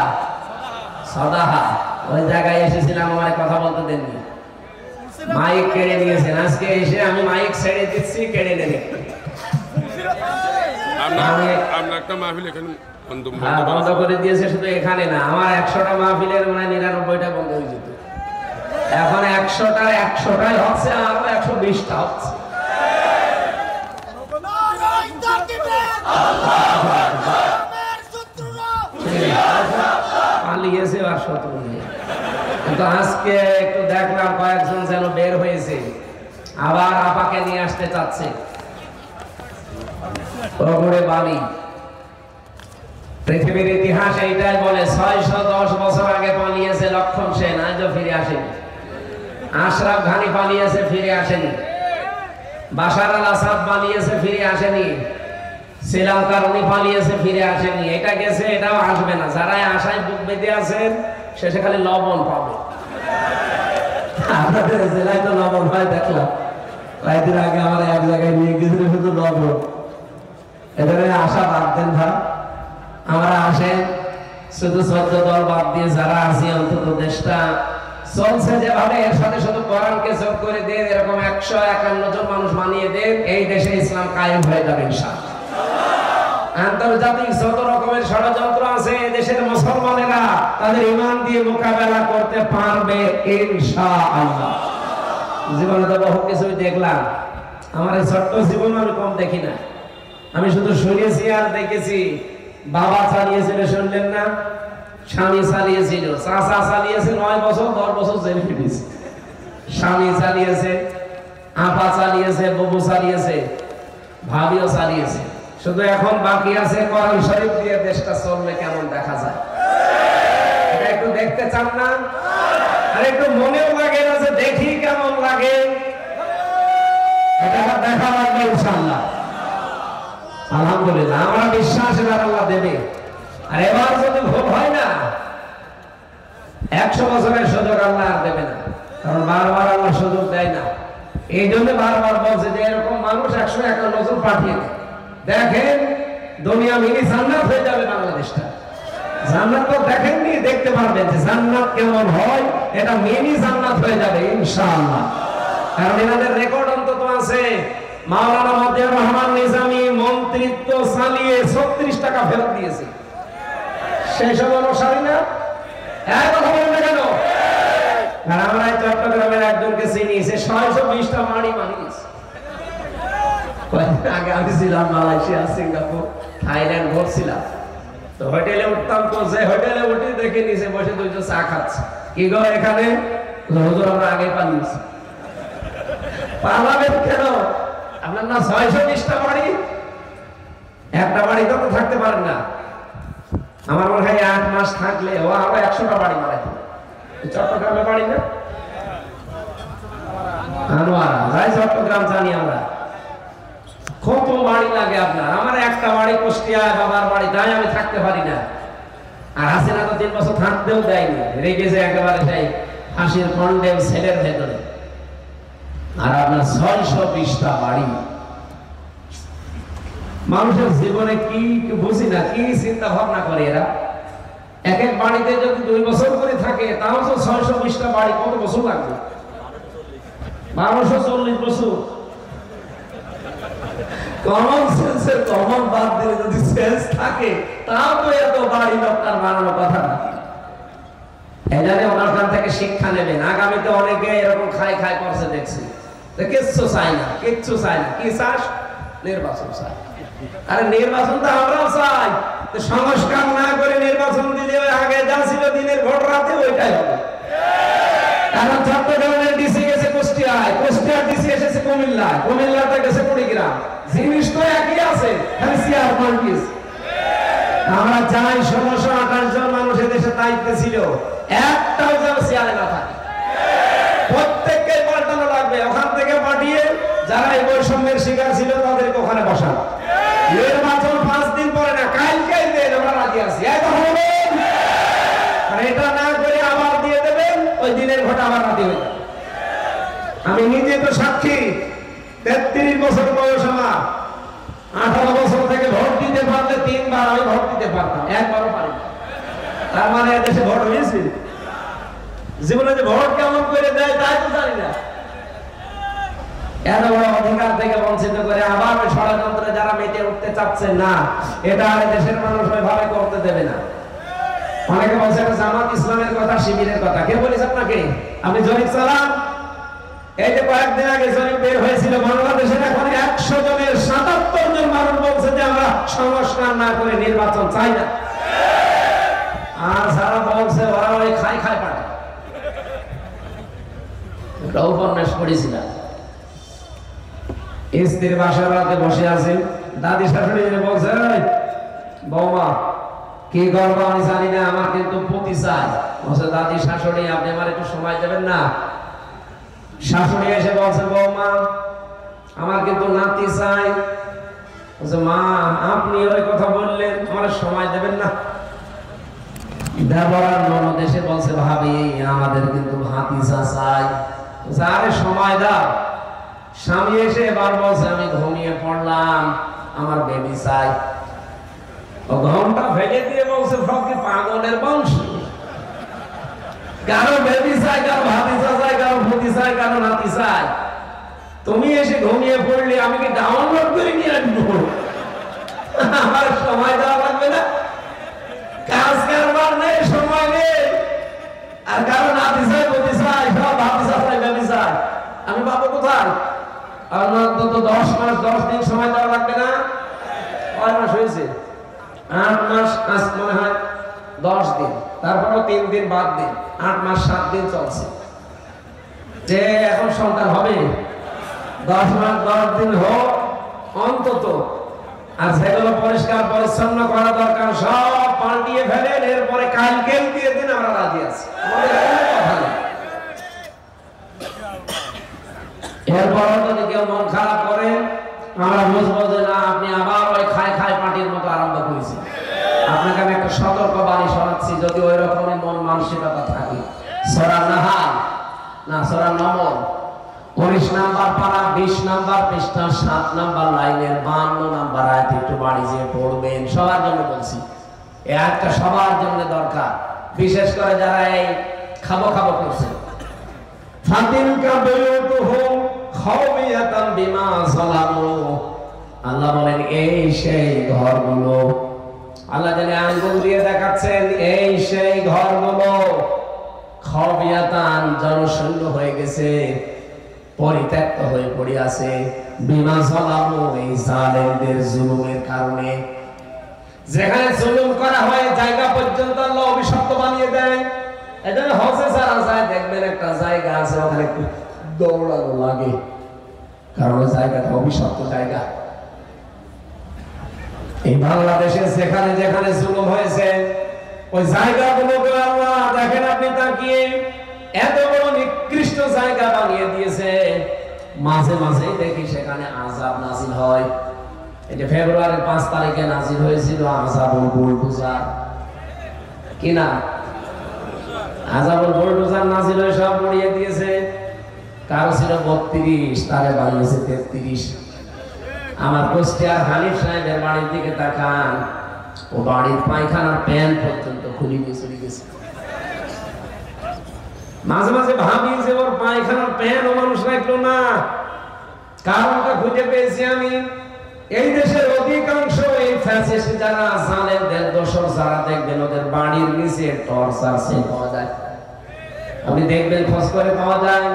সদাহা, ওই জায়গায় এসেছিলাম, আমার কথা বলতে দেননি, মাইক কেড়ে নিয়েছেন। আজকে এসে আমি মাইক ছেড়ে দিচ্ছি, কেড়ে নেবে। বন্ধ করে দিয়েছে, শুধু এখানে না, আমার ১০০টা মাহফিলের মানে ৯৯টা বন্ধ হয়ে যেত। এখন ১০০টাই হচ্ছে, আরো ১২০টা হচ্ছে। পালিয়েছে আর শত্রু নেই। কিন্তু আজকে একটু দেখলাম কয়েকজন যেন বের হয়েছে, আবার আপাকে নিয়ে আসতে চাচ্ছে। বালি পৃথিবীর ইতিহাস এইটাই বলে, ৬১০ বছর আগে পালিয়েছে লক্ষণ সেন, আজও ফিরে আসেনি। আশরাফ ঘানি পালিয়েছে, ফিরে আসেনি। বাশার আল আসাদ পালিয়েছে, ফিরে আসেনি। শ্রীলঙ্কার উনি পালিয়েছে, ফিরে আসেনি। এটা গেছে, এটাও আসবে না। যারা আশায় বুক বেঁধে আছেন, শেষে খালি লবণ পাবে। আপনাদের জেলায় তো লবণ হয় দেখলাম, কয়েকদিন আগে আমার এক জায়গায় নিয়ে গেছিল, শুধু লবণ। এদের আশা বাদ দেন ভাই, আমরা আসেন শুধু ১৪ দল বাদ দিয়ে যারা আছি, অন্তত দেশটা চলছে যেভাবে, এর সাথে শুধু কোরআনকে যোগ করে দেন, এরকম ১৫১ জন মানুষ মানিয়ে দেন, এই দেশে ইসলাম কায়েম হয়ে যাবে ইনশাআল্লাহ। আন্তর্জাতিক যত রকমের ষড়যন্ত্র আছে, দেশের মুসলমানেরা তাদের ঈমান দিয়ে মোকাবেলা করতে পারবে ইনশাআল্লাহ। জীবনে তো বহু কিছুই দেখলাম, আমার এই ছোট্ট জীবন আমি কম দেখি না। আমি শুধু শুনেছি আর দেখেছি। বাবা চালিয়েছিল, শুনলেন না? স্বামী চালিয়েছিল, চাচা চালিয়েছে, ৯ বছর ১০ বছর জেল খেটেছে। স্বামী চালিয়েছে, আপা চালিয়েছে, ববু চালিয়েছে, ভাবিও চালিয়েছে। শুধু এখন বাকি আছে কোরআন শরীফ দিয়ে দেশটা চলবে কেমন দেখা যায়। এটা একটু দেখতে চান না? আর একটু মনেও লাগে না যে দেখি কেমন লাগে? এটা দেখা লাগবে ইনশাআল্লাহ। আলহামদুলিল্লাহ, আমরা বিশ্বাস এবার আল্লাহ দেবে। আর এবার যদি ভুল হয় না, ১০০ বছরের সুযোগ আল্লাহ আর দেবে না, কারণ বারবার আল্লাহ সুযোগ দেয় না। এই জন্য বারবার বলছে যে এরকম মানুষ ১৫১ জন পাঠিয়ে দেয়। দেখেন, দুনিয়া মিনি জান্নাত হয়ে যাবে বাংলাদেশটা। জান্নাত তো দেখেননি, দেখতে পারবেন যে জান্নাত কেমন হয়। এটা মিনি জান্নাত হয়ে যাবে ইনশাআল্লাহ। কারণ এনাদের রেকর্ড অন্তত আছে। মাওলানা মতিয়ার রহমান নিজামী মন্ত্রিত্ব চালিয়ে ৩৬ টাকা ফেরত দিয়েছে। সেই সব অনুসারী না, কথা বলেন না কেন? আর আমরা চট্টগ্রামের একজনকে চিনি, সে 620টা বাড়ি বানিয়েছে। কয়েকদিন আগে আমি ছিলাম মালয়েশিয়া, সিঙ্গাপুর, থাইল্যান্ড ঘুরছিলাম, তো হোটেলে উঠতাম, তো যে হোটেলে উঠে দেখে নিচে বসে দুইজন চা খাচ্ছে। কি গো এখানে? হুজুর আমরা আগে পালিয়েছি। পালাবেন কেন? আপনার না 620টা বাড়ি, একটা বাড়িতে তো থাকতে পারেন না। আমার মনে হয় 8 মাস থাকলে ও আরো 100টা বাড়ি বানাইতো। চট্টগ্রামে বাড়ি না আনোয়ারা, যাই চট্টগ্রাম জানি আমরা, কত বাড়ি লাগে আপনার। আমার একটা বাড়ি কুষ্টিয়ায়, বাবার বাড়ি, তাই আমি থাকতে পারি না। আর হাসিনা তো 3 বছর থাকতেও দেয়নি, রেগেছে একেবারে সেই হাসির কন্ডেম সেলের ভেতরে। আর আপনার 620টা বাড়ি। মানুষের জীবনে কি বুঝি না, কি চিন্তা ভাবনা করে এরা। এক এক বাড়িতে যদি 2 বছর করে থাকে, তাও তো 620টা বাড়ি, কত বছর লাগবে? 1240 বছর। কমন সেন্সের কমন বাদ দিলে যদি সেন্স থাকে, তাও তো এত বাড়ি আপনার বানানোর কথা না। এখানে ওনার কাছ থেকে শিক্ষা নেবেন। আগামীতে অনেকে এরকম খাই খাই করছে দেখছি, কিচ্ছু চাই না, কিচ্ছু চাই না। কি চাস? নির্বাচন চাই। আরে নির্বাচন তো আমরাও চাই, সংস্কার না করে নির্বাচন দিলে আগে যা ছিল দিনের ভোট রাতে ওইটাই হবে। কারণ চট্টগ্রামের ডিসি গেছে কুষ্টিয়ায়, কুষ্টিয়ার ডিসি এসেছে কুমিল্লায়, কুমিল্লাতে গেছে কুড়িগ্রাম, জিনিস তো একই আছে, খালি চেয়ার পাল্টিস। আমরা চাই 1628 জন মানুষ এদেশে দায়িত্বে ছিল, একটাও যেন চেয়ারে না থাকে। প্রত্যেককে পাল্টানো লাগবে। ওখান থেকে পাঠিয়ে যারা এই বৈষম্যের শিকার ছিল তাদেরকে ওখানে বসান। নির্বাচন 5 দিন পরে না, কালকেই দেন, আমরা রাজি আছি। আর এটা না করে আবার দিয়ে দেবেন, ওই দিনের ভোট আবার রাতে হয়ে যাবে। আমি নিজে তো সাক্ষী। 33 বছর বয়স আমার, 18 বছর থেকে ভোট দিতে পারলে 3 বার আমি ভোট দিতে পারতাম, একবারও পারি না। তার মানে দেশে ভোট হয়েছে? জীবনে যে ভোট কেমন করে দেয় তাই তো জানি না। এত বড় অধিকার থেকে বঞ্চিত করে আবার ওই ষড়যন্ত্রে যারা মেতে উঠতে চাচ্ছেন না, এটা আর দেশের মানুষ ওইভাবে করতে দেবে না। অনেকে বলছে জামাত ইসলামের কথা, শিবিরের কথা। কে বলেছে আপনাকে? আপনি জরিপ চালান। এই যে কয়েকদিন আগে জরিপ বের হয়েছিল, বাংলাদেশের এখন 100 জনের 77 জন মানুষ বলছে যে আমরা সংস্কার না করে নির্বাচন চাই না। আর যারা বলছে ওরা ওই খাই খাই পাঠে। একটা উপন্যাস পড়েছিলাম, স্ত্রীর বাসার রাতে বসে আছে, দাদি শাশুড়ি বলছে, বৌমা কি করবো আমি জানি না, আমার কিন্তু পতি চাই। বলছে, দাদি শাশুড়ি আপনি আমার একটু সময় দেবেন না? শাশুড়ি এসে বলছে, বৌমা আমার কিন্তু নাতি চাই। বলছে, মা আপনি ওই কথা বললেন, আমার সময় দেবেন না? দেবরার ননদ এসে বলছে, ভাবি আমাদের কিন্তু ভাতিজা চাই। আরে সময় দাও। স্বামী এসে এবার বলছে, আমি ঘুমিয়ে পড়লাম, আমার বেবি চাই। ও ঘুমটা ভেঙে দিয়ে বলছে, ভক্তি পাগলের বংশ, কারো বেবি চাই, কারো ভাতিজা চাই, কারো ভতি চাই, কারো নাতি চাই। তুমি এসে ঘুমিয়ে পড়লে আমি কি ডাউনলোড করে নিয়ে আসবো? আমার সময় দেওয়া লাগবে না? কাজ কারবার নেই, সময় নেই। আর কারো নাতি চাই, ভতি চাই, সব ভাতিজা চাই, বেবি চাই, আমি পাবো কোথায়? আর অন্তত 10 মাস 10 দিন সময় দেওয়া লাগবে না? 6 মাস হয়েছে, 8 মাস আজ মনে হয় 10 দিন, তারপরও 3 দিন বাদ দিন, 8 মাস 7 দিন চলছে। যে এখন সন্তান হবে, 10 মাস 10 দিন হোক অন্তত। আর সেগুলো পরিষ্কার পরিচ্ছন্ন করা দরকার, সব পাল্টিয়ে ফেলেন, এরপরে কালকেও দিয়ে দিন, আমরা রাজি আছি। আমাদের কোনো কথা নেই। এরপরও যদি কেউ মন খারাপ করে, আমরা বুঝবো যে না, আপনি আবার ওই খাই খাই পার্টির মতো আরম্ভ করেছেন। আপনাকে আমি একটা সতর্ক বাণী শোনাচ্ছি, যদি ওই রকমই মন মানসিকতা থাকে। সূরা নাহাল না, সূরা নমল 19 নাম্বার পারা, 20 নাম্বার পৃষ্ঠা, 7 নাম্বার লাইনের 52 নাম্বার আয়াত একটু বাড়ি যেয়ে পড়বেন। সবার জন্য বলছি, এই আয়াতটা সবার জন্য দরকার, বিশেষ করে যারা এই খাবো খাবো করছে। ফাতিলকা বুয়ুতুহুম খাওয়াবিয়াতান বিমা যালামু। আল্লাহ বলেন এই সেই ঘরগুলো, আল্লাহ জানে আঙ্গুল দিয়ে দেখাচ্ছেন, এই সেই ঘরগুলো খাবিয়াতান জনশূন্য হয়ে গেছে, পরিত্যক্ত হয়ে পড়ে আছে। বিমা সালামু, এই জালেমদের জুলুমের কারণে। যেখানে জুলুম করা হয় জায়গা পর্যন্ত আল্লাহ অভিশপ্ত বানিয়ে দেয়। এজন্য হজে যারা যায় দেখবেন একটা জায়গা আছে ওখানে একটু দৌড়ানো লাগে, কারণ ওই জায়গাটা অভিশপ্ত জায়গা। এই বাংলাদেশে যেখানে যেখানে জুলুম হয়েছে ওই জায়গাগুলোকে আল্লাহ দেখেন আপনি তাকিয়ে এত বড় নিকৃষ্ট জায়গা বানিয়ে দিয়েছে। মাঝে মাঝে দেখি সেখানে আযাব নাযিল হয়। এই যে ফেব্রুয়ারির 5 তারিখে নাযিল হয়েছিল আযাবুল বুলডোজার, কি না? আযাবুল বুলডোজার নাযিল হয়ে সব উড়িয়ে দিয়েছে। কারো ছিল 32, তারে বানিয়েছে 33। আমার কুষ্টিয়ার হানিফ সাহেবের বাড়ির দিকে তাকান, ও বাড়ির পায়খানার প্যান পর্যন্ত খুলে দিয়ে চলে গেছে। মাঝে মাঝে ভাবি যে ওর পায়খানার প্যান ও মানুষ রাখলো না। কারণটা খুঁজে পেয়েছি আমি। এই দেশের অধিকাংশ এই ফ্যাসিস্ট যারা জালেমদের দোসর যারা দেখবেন ওদের বাড়ির নিচে টর্চার সেল পাওয়া যায়। আপনি দেখবেন খোঁজ করে পাওয়া যায়।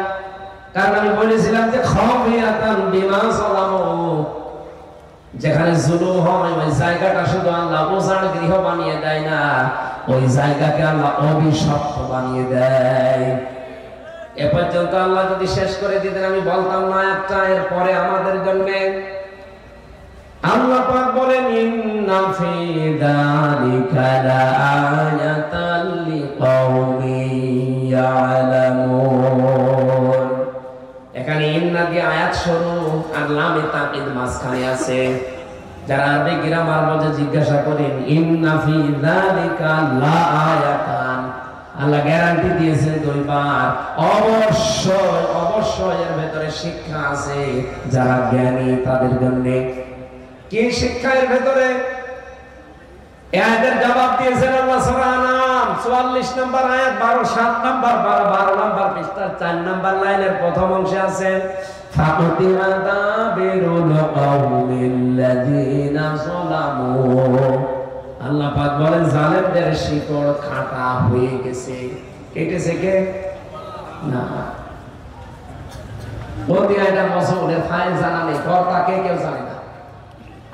কারণ আমি বলেছিলাম যে খাবিয়াতান বিমা সালামু, যেখানে জুলুম হয় ওই জায়গাটা শুধু আল্লাহ বোঝার গৃহ বানিয়ে দেয় না, ওই জায়গাকে আল্লাহ অভিশপ্ত বানিয়ে দেয়। এ পর্যন্ত আল্লাহ যদি শেষ করে দিতেন আমি বলতাম না একটা, এর পরে আমাদের জন্য আল্লাহ পাক বলেন ইন্না ফি যালিকা লাআয়াতান লিকাওমিন ইয়ালামুন। এখানে ইন্না দিয়ে আয়াত শুরু আর লামে তাকিদ মাঝখানে আছে। যারা আরবি গ্রামার বোঝে জিজ্ঞাসা করেন ইন্না ফি যালিকা লাআয়াতান, আল্লাহ গ্যারান্টি দিয়েছেন দুইবার। অবশ্যই অবশ্যই এর ভেতরে শিক্ষা আছে যারা জ্ঞানী তাদের জন্য। কি শিক্ষা এর ভেতরে? আয়াতের জবাব দিয়েছেন আল্লাহ সূরা আনাম 44 নম্বর আয়াত, 7 নম্বর 12 নম্বর পৃষ্ঠার 4 নম্বর লাইনের প্রথম অংশে আছে ফাকুতিবা দাবিরুল কওমিল্লাযিনা যালামু। আল্লাহ পাক বলেন জালেমদের শিকড় কাটা হয়ে গেছে। কেটেছে কে? না, ওই আয়াতটা মাসউলের ফাইল জানা নেই, কর্তা কে কেউ জানে না।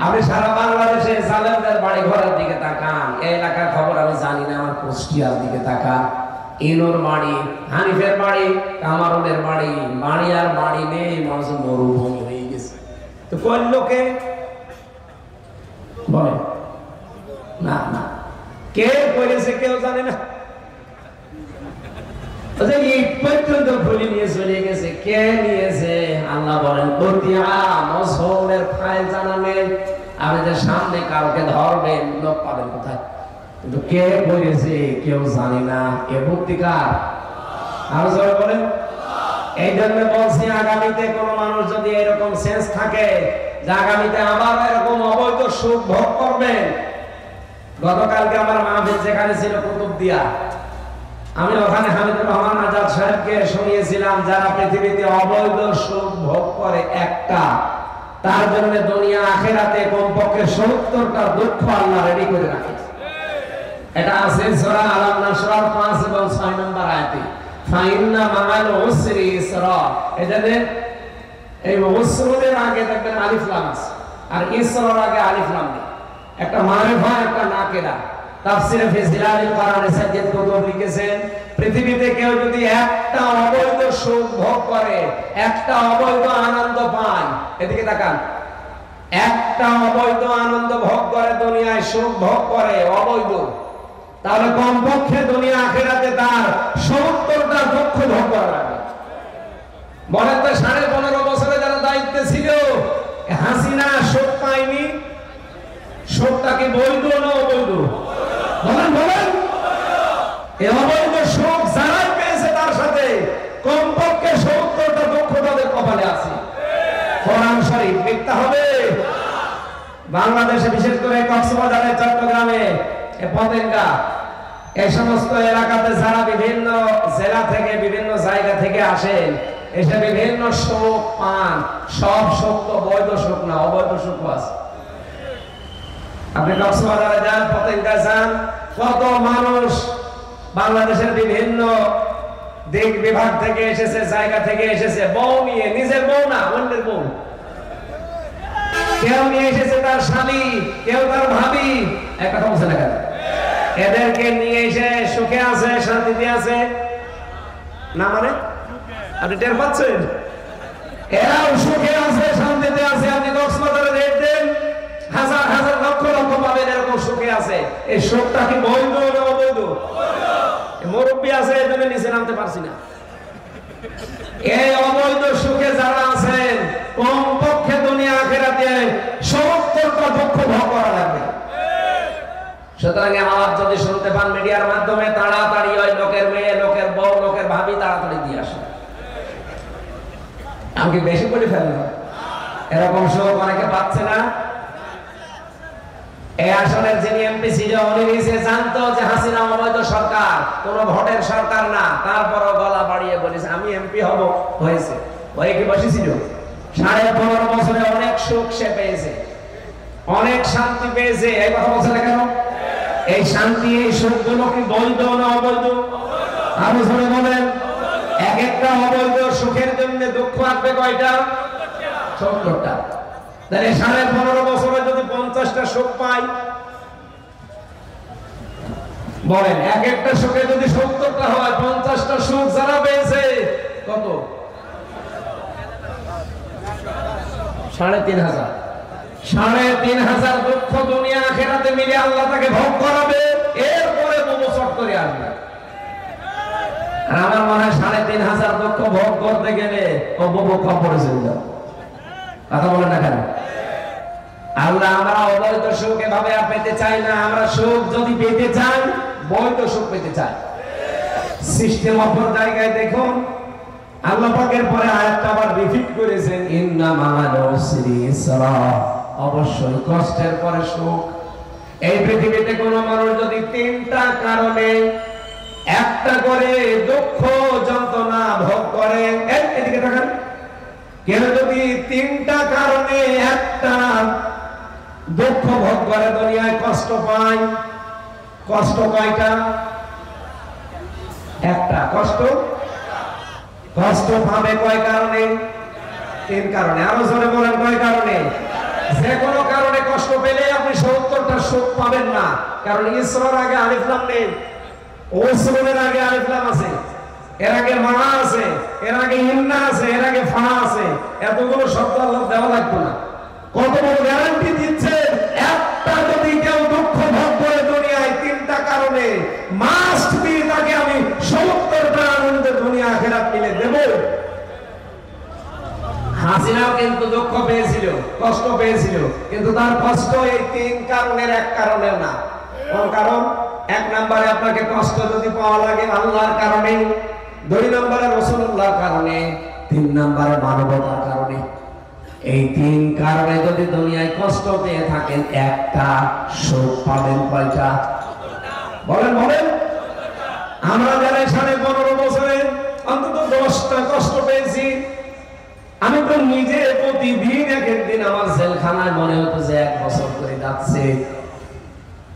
আপনি সারা বাংলাদেশে জালেমদের বাড়ি ঘরের দিকে তাকান, এই এলাকার খবর আমি জানি না, আমার কুষ্টিয়ার দিকে তাকান। ইনুর বাড়ি, হানিফের বাড়ি, কামারুলের বাড়ি, বাড়ি আর বাড়ি নেই, মানুষ মরুভূমি হয়ে গেছে। তো কোন লোকে বলে না, না কে করেছে কেউ জানে না। এই পর্যন্ত খুলে নিয়ে চলে গেছে, কে নিয়েছে? আল্লাহ বলেন মসউলের ফাইল জানা নেই। আপনি যে সামনে কাউকে ধরবেন লোক পাবেন কোথায়? কিন্তু কে করেছে কেউ জানি না। এ বুদ্ধিকার আরো জোরে বলেন। এই জন্য বলছি আগামীতে কোন মানুষ যদি এরকম সেন্স থাকে যে আগামীতে আবার এরকম অবৈধ সুখ ভোগ করবেন। গতকালকে আমার মাহফিল যেখানে ছিল কুতুবদিয়া, আমি ওখানে হামিদুর রহমান আজাদ সাহেবকে শুনিয়েছিলাম যারা পৃথিবীতে অবৈধ সুখ ভোগ করে একটা, তার জন্য দুনিয়া আখিরাতে কমপক্ষে 70টা দুঃখ আল্লাহ রেডি করে রাখে। এটা আছে সূরা আলাম নাসরার 5 এবং 6 নম্বর আয়াতে, ফাইন্না মাআল উসরি ইসরা। এটাতে এই উসরের আগে দেখবেন আলিফ লাম আছে, আর ইসরার আগে আলিফ লাম নেই। একটা মারিফা একটা নাকিরা। তাফসীরে ফি জিলালিল কোরআনে সাজ্জাদ কুতুব লিখেছেন পৃথিবীতে কেউ যদি একটা অবৈধ সুখ ভোগ করে, একটা অবৈধ আনন্দ পায়, এদিকে তাকান, একটা অবৈধ আনন্দ ভোগ করে, দুনিয়ায় সুখ ভোগ করে অবৈধ, তাহলে কমপক্ষে দুনিয়া আখিরাতে তার 70টা দুঃখ ভোগ করা লাগবে। বলেন তো 15.5 বছরে যারা দায়িত্বে ছিল হাসিনা সুখ পায়নি? সুখটা কি বৈধ না অবৈধ? বলেন বলেন। এই অবৈধ সুখ যারাই পেয়েছে তার সাথে কমপক্ষে 70টা দুঃখ তাদের কপালে আছে। কোরআন শরীফ মিথ্যা হবে? বাংলাদেশে বিশেষ করে কক্সবাজারে, চট্টগ্রামে, পতেঙ্গা, এই সমস্ত এলাকাতে যারা বিভিন্ন জেলা থেকে বিভিন্ন জায়গা থেকে আসেন, এসে বিভিন্ন সুখ পান, সব সুখ তো বৈধ সুখ না, অবৈধ সুখ আছে। আপনি কক্সবাজারে যান, পতেঙ্গা যান, কত মানুষ বাংলাদেশের বিভিন্ন দিক বিভাগ থেকে এসেছে, জায়গা থেকে এসেছে, বউ নিয়ে, নিজের বউ না, অন্যের বউ। কেউ নিয়ে এসেছে তার স্বামী, কেউ তার ভাবি, একটা কথা বলছে না কেন? এদেরকে নিয়ে এসে সুখে আছে, শান্তিতে আছে না? মানে আপনি টের পাচ্ছেন? এরাও সুখে আছে, শান্তিতে আছে। আপনি কক্সবাজারে রেট দেন, হাজার হাজার লক্ষ লক্ষ পাবেন এরকম সুখে আছে। এই সুখটা কি বৈধ না অবৈধ? মুরব্বী আছে, এই জন্য নিচে নামতে পারছি না। এই অবৈধ সুখে যারা আছেন, কমপক্ষে দুনিয়া আখিরাতে ৭০টা দুঃখ ভোগ করা লাগবে। সুতরাং আওয়াজ যদি শুনতে পান মিডিয়ার মাধ্যমে, তাড়াতাড়ি ওই লোকের মেয়ে, লোকের বউ, লোকের ভাবি তাড়াতাড়ি দিয়ে আসে। আমি কি বেশি বলে ফেললাম? এরকম সুখ অনেকে পাচ্ছে না। এই আসনের যিনি এমপি ছিল, উনি নিজে জানতো যে হাসিনা অবৈধ সরকার, কোন ভোটের সরকার না, তারপরও গলা বাড়িয়ে বলেছে আমি এমপি হব। হয়েছে। ওই কি বসেছিল? ১৫.৫ বছরে অনেক সুখ সে পেয়েছে, অনেক শান্তি পেয়েছে। এই কথা বলছে না কেন? এই শান্তি, এই সুখগুলো কি বৈধ না অবৈধ? আরো জোরে বলেন। এক একটা অবৈধ সুখের জন্য দুঃখ আসবে কয়টা? ৭০টা। তাহলে ১৫.৫ বছরে যদি ৫০টা সুখ পাই, বলেন এক একটা সুখে যদি ৭০টা হয়, ৫০টা সুখ যারা পেয়েছে কত? ৩,৫০০। ৩,৫০০ দুঃখ দুনিয়া আখিরাতে মিলে আল্লাহ তাকে ভোগ করাবে, এরপরে মোমোচট করে আসবে। আর আমার মনে হয় ৩,৫০০ দুঃখ ভোগ করতে গেলে উপভোগ পড়েছে। কথা বলেন না কেন? আল্লাহ আমরা অবৈধ সুখ এভাবে আর পেতে চাই না। আমরা সুখ যদি পেতে চাই, বৈধ সুখ পেতে চাই। সিস্টেম অপর জায়গায় দেখুন, আল্লাহ পাকের পরে আয়াতটা আবার রিপিট করেছেন, ইন্না মা'আল উসরি ইসরা, অবশ্যই কষ্টের পরে সুখ। এই পৃথিবীতে কোন মানুষ যদি ৩টা কারণে একটা করে দুঃখ যন্ত্রণা ভোগ করে, এদিকে দেখেন, কেউ যদি 3টা কারণে একটা দুঃখ ভোগ করে, দুনিয়ায় কষ্ট পায়, কষ্ট কয়টা? একটা। কষ্ট কষ্ট পাবে কয় কারণে? 3 কারণে। আরো জোরে বলেন, কয় কারণে? যে কোনো কারণে কষ্ট পেলে আপনি ৭০টা সুখ পাবেন না। কারণ ইসরার আগে আলিফ লাম নেই, ওসরের আগে আলিফ লাম আছে, এর আগে মা আছে, এর আগে ইন্না আছে, এর আগে ফা আছে। এতগুলো শব্দ আল্লাহ দেওয়া লাগবে না। কত বড় গ্যারান্টি দিচ্ছে, একটা যদি কেউ দুঃখ ভোগ করে দুনিয়ায় 3টা কারণে, মাস্ট বি তাকে আমি ৭০টা আনন্দের দুনিয়া আখিরাত মিলে দেব। হাসিনাও কিন্তু দুঃখ পেয়েছিল, কষ্ট পেয়েছিল, কিন্তু তার কষ্ট এই 3 কারণের এক কারণে না। কোন কারণ? 1 নম্বরে আপনাকে কষ্ট যদি পাওয়া লাগে আল্লাহর কারণে, 2 নম্বরে রাসূলুল্লাহর কারণে, 3 নম্বরে মানবতার কারণে। এই 3 কারণে যদি দুনিয়ায় কষ্ট পেয়ে থাকেন, একটা সুখ পাবেন কয়টা? বলেন বলেন। আমরা যারা 15.5 বছরে অন্তত 10টা কষ্ট পেয়েছি। আমি তো নিজে প্রতিদিন এক একদিন আমার জেলখানায় মনে হতো যে 1 বছর করে যাচ্ছে।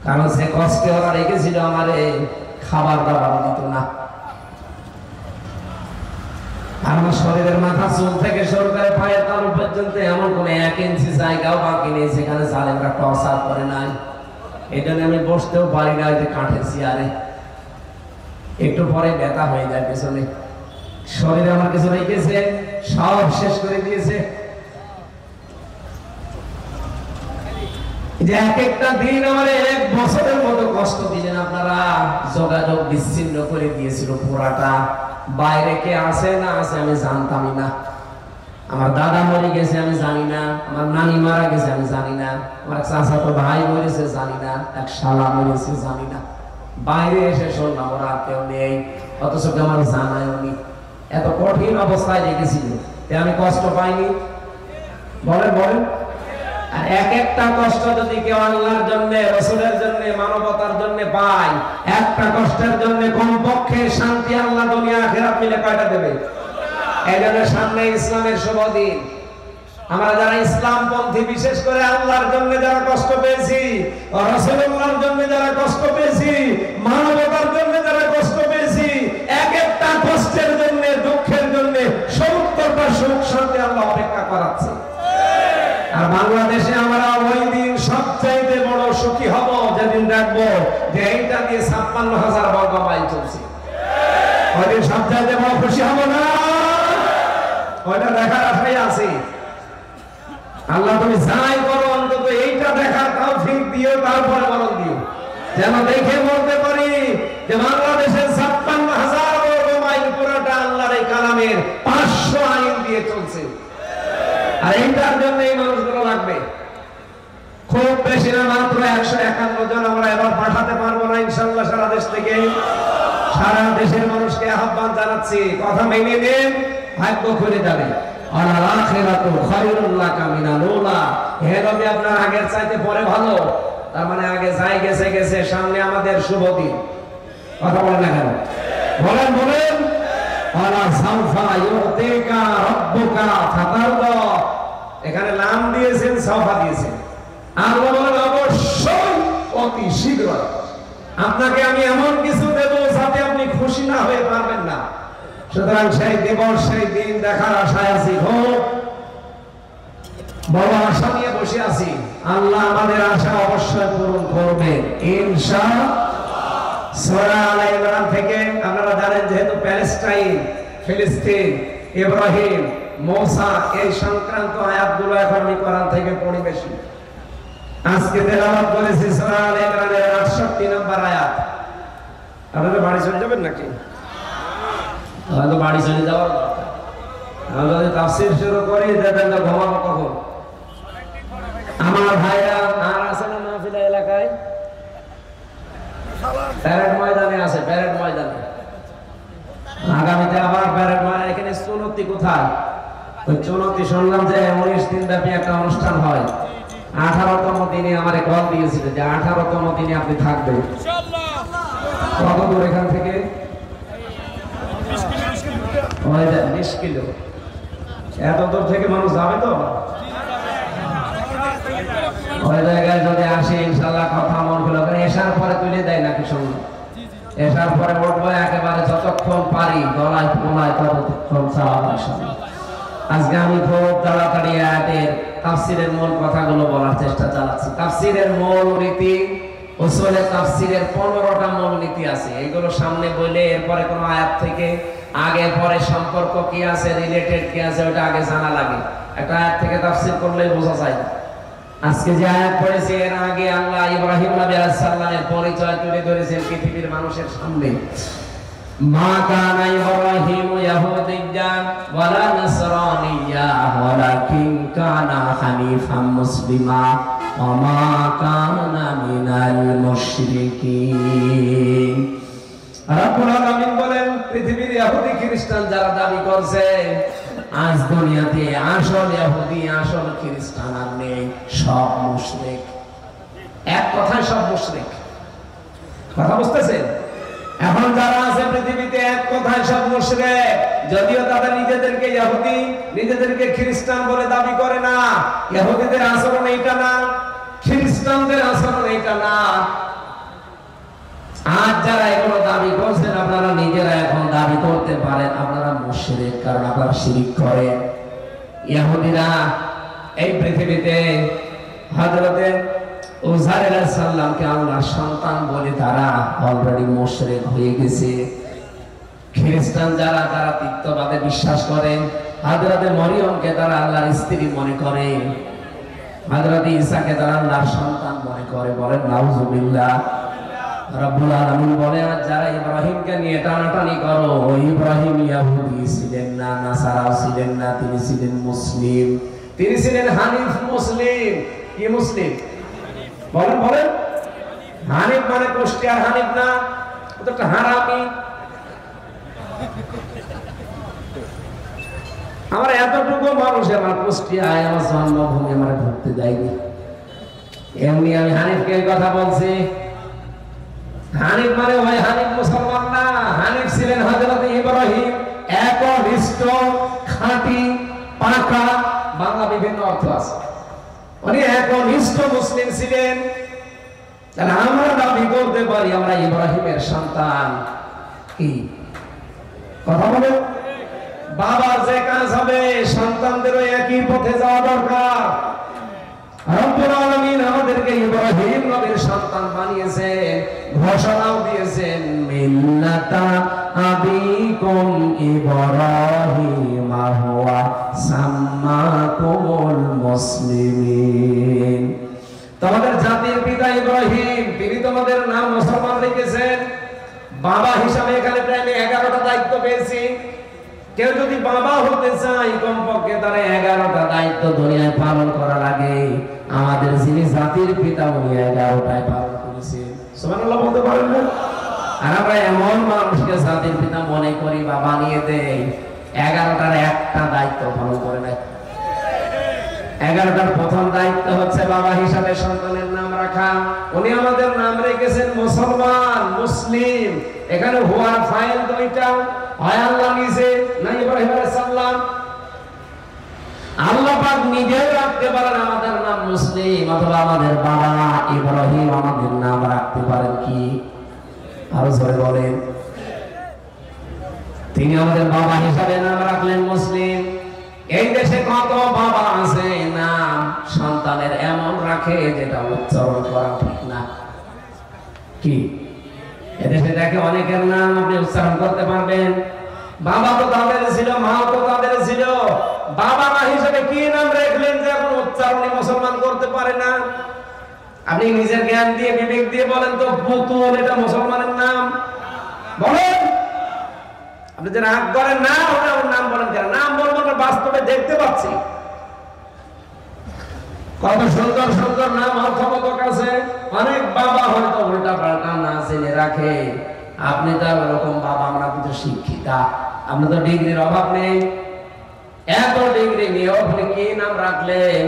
কারণ সে কষ্টে ওরা রেখেছিল আমারে, খাবার দাবার দিত না। আমার শরীরের মাথা চুল থেকে শুরু করে পায়ের তালু পর্যন্ত এমন কোন 1 ইঞ্চি জায়গাও বাকি নেই সেখানে জালেমরা টর্চার করে নাই। এটা নিয়ে আমি বসতেও পারি না, যে কাঠের চেয়ারে একটু পরে ব্যথা হয়ে যায় পেছনে। শরীরে আমার কিছু রেখেছে, সব শেষ করে দিয়েছে। যে এক একটা দিন আমার 1 বছরের মতো কষ্ট দিলেন আপনারা। যোগাযোগ বিচ্ছিন্ন করে দিয়েছিল পুরাটা। বাইরে কে আছে না আছে আমি জানতামই না। আমার দাদা মরে গেছে আমি জানি না, আমার নানি মারা গেছে আমি জানি না, আমার চাচাতো ভাই মরেছে জানি না, এক শালা মরেছে জানি না। বাইরে এসে শুনলাম ওরা কেউ নেই, অথচ আমার জানায়ও নি। এত কঠিন অবস্থায় রেখেছিল, আমি কষ্ট পাইনি? বলেন বলেন। আর এক একটা কষ্ট যদি কেউ আল্লাহর জন্য, রাসূলের জন্য, মানবতার জন্য পায়, একটা কষ্টের জন্য কমপক্ষে শান্তি আল্লাহ দুনিয়া আখিরাত মিলে কয়টা দেবে? এই জন্য সামনে ইসলামের শুভ দিন। আমরা যারা ইসলামপন্থী, বিশেষ করে আল্লাহর জন্য যারা কষ্ট পেয়েছি, রাসূলুল্লাহর জন্য যারা কষ্ট পেয়েছি, মানবতার জন্য যারা কষ্ট পেয়েছি, এক একটা কষ্টের 70টা সুখ শান্তি আল্লাহ অপেক্ষা করাচ্ছে। আর বাংলাদেশে আমরা ওই দিন সবচাইতে বড় সুখী হব যেদিন দেখবো যে এইটা দিয়ে 56,000 বর্গ মাইল চলছে। ওই দিন সবচাইতে বড় খুশি হব না? ওইটা দেখার আশায় আছি। আল্লাহ তুমি যাই করো অন্তত এইটা দেখার তৌফিক দিও, তারপরে বরং দিও, যেন দেখে বলতে পারি যে বাংলাদেশের 56,000 বর্গ মাইল পুরোটা আল্লাহর এই কালামের 500 আইন দিয়ে চলছে। আর এইটার জন্য এই মানুষগুলো লাগবে। খুব বেশি না, মাত্র 151 জন আমরা এবার পাঠাতে পারবো না ইনশাআল্লাহ। সারা দেশ থেকে সারা দেশের মানুষকে আহ্বান জানাচ্ছি, কথা মেনে নেন, ভাগ্য খুলে যাবে। আল আখিরাতু খায়রুল লাকা মিনাল উলা। হে নবী, আপনার আগের চাইতে পরে ভালো। তার মানে আগে যাই গেছে গেছে, সামনে আমাদের শুভ দিন। কথা বলেন না কেন? বলেন বলেন। আলা সাউফা ইউতিকা রাব্বুকা ফাতারদা। এখানে লাম দিয়েছেন, সাউফা দিয়েছেন। আল্লাহ বলেন অবশ্যই অতি শীঘ্র আপনাকে আমি এমন কিছু দেব যাতে আপনি খুশি না হয়ে পারবেন না। সুতরাং সেই দিবস, সেই দিন দেখার আশায় আছি, হোক বড় আশা নিয়ে বসে আছি। আল্লাহ আমাদের আশা অবশ্যই পূরণ করবেন ইনশাআল্লাহ। সূরা আলে ইমরান থেকে আপনারা জানেন, যেহেতু প্যালেস্টাইন, ফিলিস্তিন, ইব্রাহিম, মুসা এই সংক্রান্ত আয়াতগুলো এখন আমি কোরআন থেকে পড়ি বেশি। আজকে তেলাওয়াত করেছি সূরা আলে ইমরানের 68 নম্বর আয়াত। আপনারা বাড়ি চলে যাবেন নাকি? হয়তো বাড়ি চলে যাওয়ার দরকার। আমরা যদি তাফসীর শুরু করি দেখবেন তো ঘুমাবো কখন। আমার ভাইরা আর আছে না মাহফিল এলাকায়? প্যারেড ময়দানে আছে, প্যারেড ময়দানে। আগামীতে আবার প্যারেড ময়দানে। এখানে চুনতি কোথায়? ওই চুনতি শুনলাম যে 19 দিন ব্যাপী একটা অনুষ্ঠান হয়। 18তম দিনে আমারে কল দিয়েছিল যে 18তম দিনে আপনি থাকবেন। কত দূর এখান থেকে? 20 কিলো। এত দূর থেকে মানুষ যাবে তো? ওই জায়গায় যদি আসে ইনশাআল্লাহ কথা মন খুলে করে। এসার পরে তুলে দেয় নাকি শুনুন? এসার পরে উঠবো একেবারে, যতক্ষণ পারি গলায় পোলায় ততক্ষণ চাওয়া। আজকে আমি খুব তাড়াতাড়ি আয়াতের তাফসীরের মূল কথাগুলো বলার চেষ্টা চালাচ্ছি। তাফসীরের মূল নীতি, উসুলে তাফসীরের 15টা মূল নীতি আছে। এগুলো সামনে বলে এরপরে কোন আয়াত থেকে আগে পরে সম্পর্ক কি আছে, রিলেটেড কি আছে, ওটা আগে জানা লাগে। একটা আয়াত থেকে তাফসীর করলেই বোঝা যায়। আজকে যে আয়াত পড়েছি এর আগে আল্লাহ ইব্রাহিম নবী আলাইহিস সালামের পরিচয় তুলে ধরেছেন পৃথিবীর মানুষের সামনে। মা কানা ইব্রাহিমু ইয়াহুদিয়্যান ওয়ালা নাসরানিয়্যা ওয়ালাকিন কানা হানিফাম মুসলিমা ওয়া মা কানা মিনাল মুশরিকিন। রব্বুল আলামিন বলেন, পৃথিবীর ইহুদি খ্রিস্টান যারা দাবি করছে, আজ দুনিয়াতে আসল ইহুদি আসল খ্রিস্টান আর নেই, সব মুশরিক। এক কথায় সব মুশরিক। কথা বুঝতেছেন? এখন যারা আছে পৃথিবীতে এক কথায় সব মুশরিক। যদিও তারা নিজেদেরকে ইহুদি, নিজেদেরকে খ্রিস্টান বলে দাবি করে না। ইহুদিদের আচরণ এইটা না, খ্রিস্টানদের আচরণ এইটা না। আজ যারা এগুলো দাবি করছেন, আপনারা নিজেরা এখন দাবি করতে পারেন আপনারা মুশরিক, কারণ আপনারা শিরক করেন। ইহুদিরা এই পৃথিবীতে হযরতে উযাইর আলাইহিস সালামকে আল্লাহর সন্তান বলে তারা অলরেডি মুশরিক হয়ে গেছে। খ্রিস্টান যারা, তারা তিত্ববাদে বিশ্বাস করেন। হযরতে মরিয়মকে তারা আল্লাহর স্ত্রী মনে করে, হযরতে ঈসাকে তারা আল্লাহর সন্তান মনে করে। বলেন নাউযুবিল্লাহ। রব্বুল আলামিন বলে, আর যারা ইব্রাহিমকে নিয়ে টানাটানি করো, ইব্রাহিম ইহুদি ছিলেন না, নাসারা ছিলেন না, তিনি ছিলেন মুসলিম, তিনি ছিলেন হানিফ মুসলিম। কি মুসলিম? বলেন বলেন। হানিফ মানে কুষ্টিয়ার হানিফ না, ওটা একটা হারামি। আমার এতটুকু মানুষ, আমার কুষ্টিয়ায় আমার জন্মভূমি, আমার ঘুরতে যাইনি। এমনি আমি হানিফকে কথা বলছি। হানিফ মানে ওই হানিফ মুসলমান না। হানিফ ছিলেন হযরত ইব্রাহিম, একনিষ্ঠ, খাঁটি, পাকা। বাংলা বিভিন্ন অর্থ আছে। উনি একনিষ্ঠ মুসলিম ছিলেন। তাহলে আমরা দাবি করতে পারি আমরা ইব্রাহিমের সন্তান। কি কথা বলেন? বাবার যে কাজ হবে সন্তানদেরও একই পথে যাওয়া দরকার। রব্বুল আলামিন আমাদেরকে ইব্রাহিম নবীর সন্তান বানিয়েছেন, ঘোষণাও দিয়েছেন মিল্লাতা আবিকুম ইব্রাহিম হুয়া সাম্মাকুমুল মুসলিমিন। তোমাদের জাতির পিতা ইব্রাহিম, তিনি তোমাদের নাম মুসলমান রেখেছেন। বাবা হিসাবে এখানে প্রায় 11টা দায়িত্ব পেয়েছি। কেউ যদি বাবা হতে চায় কমপক্ষে তারা 11টা দায়িত্ব দুনিয়ায় পালন করা লাগে। আমাদের যিনি জাতির পিতা উনি 11টায় পালন করেছেন। সুবহানাল্লাহ বলতে পারেন না? আর আমরা এমন মানুষকে জাতির পিতা মনে করি বা বানিয়ে দেই 11টার একটা দায়িত্ব পালন করে না। 11টার প্রথম দায়িত্ব হচ্ছে বাবা হিসাবে সন্তানের নাম রাখা। উনি আমাদের নাম রেখেছেন মুসলমান, মুসলিম। এখানে হুয়ার ফাইল দুইটা, হয় আল্লাহ নিজে না ইব্রাহিম আলাইহিস সালাম। আল্লাহ পাক নিজেও রাখতে পারেন আমাদের নাম মুসলিম, অথবা আমাদের বাবা ইব্রাহিম আমাদের নাম রাখতে পারেন কি? আরো জোরে বলেন। তিনি আমাদের বাবা হিসাবে নাম রাখলেন মুসলিম। এই দেশে কত বাবা আছে নাম সন্তানের এমন রাখে যেটা উচ্চারণ করা ঠিক না। কি এদেশে দেখে অনেকের নাম আপনি উচ্চারণ করতে পারবেন, বাবা তো তাদের ছিল, মা তো তাদের ছিল, বাবা মা হিসেবে কি নাম রাখলেন যে এখন উচ্চারণে মুসলমান করতে পারে না? আপনি নিজের জ্ঞান দিয়ে বিবেক দিয়ে বলেন তো, পুতুল এটা মুসলমানের নাম? বলেন। আপনি যে রাগ করেন না ওর নাম বলেন কেন? নাম বলবো না, বাস্তবে দেখতে পাচ্ছি কত সুন্দর সুন্দর নাম অর্থবোধক আছে। অনেক বাবা হয়তো উল্টা পাল্টা না জেনে রাখে। আপনি তো ওরকম বাবা, আমরা কিন্তু শিক্ষিতা, আমরা তো ডিগ্রির অভাব নেই। এত ডিগ্রি নিয়েও আপনি কি নাম রাখলেন?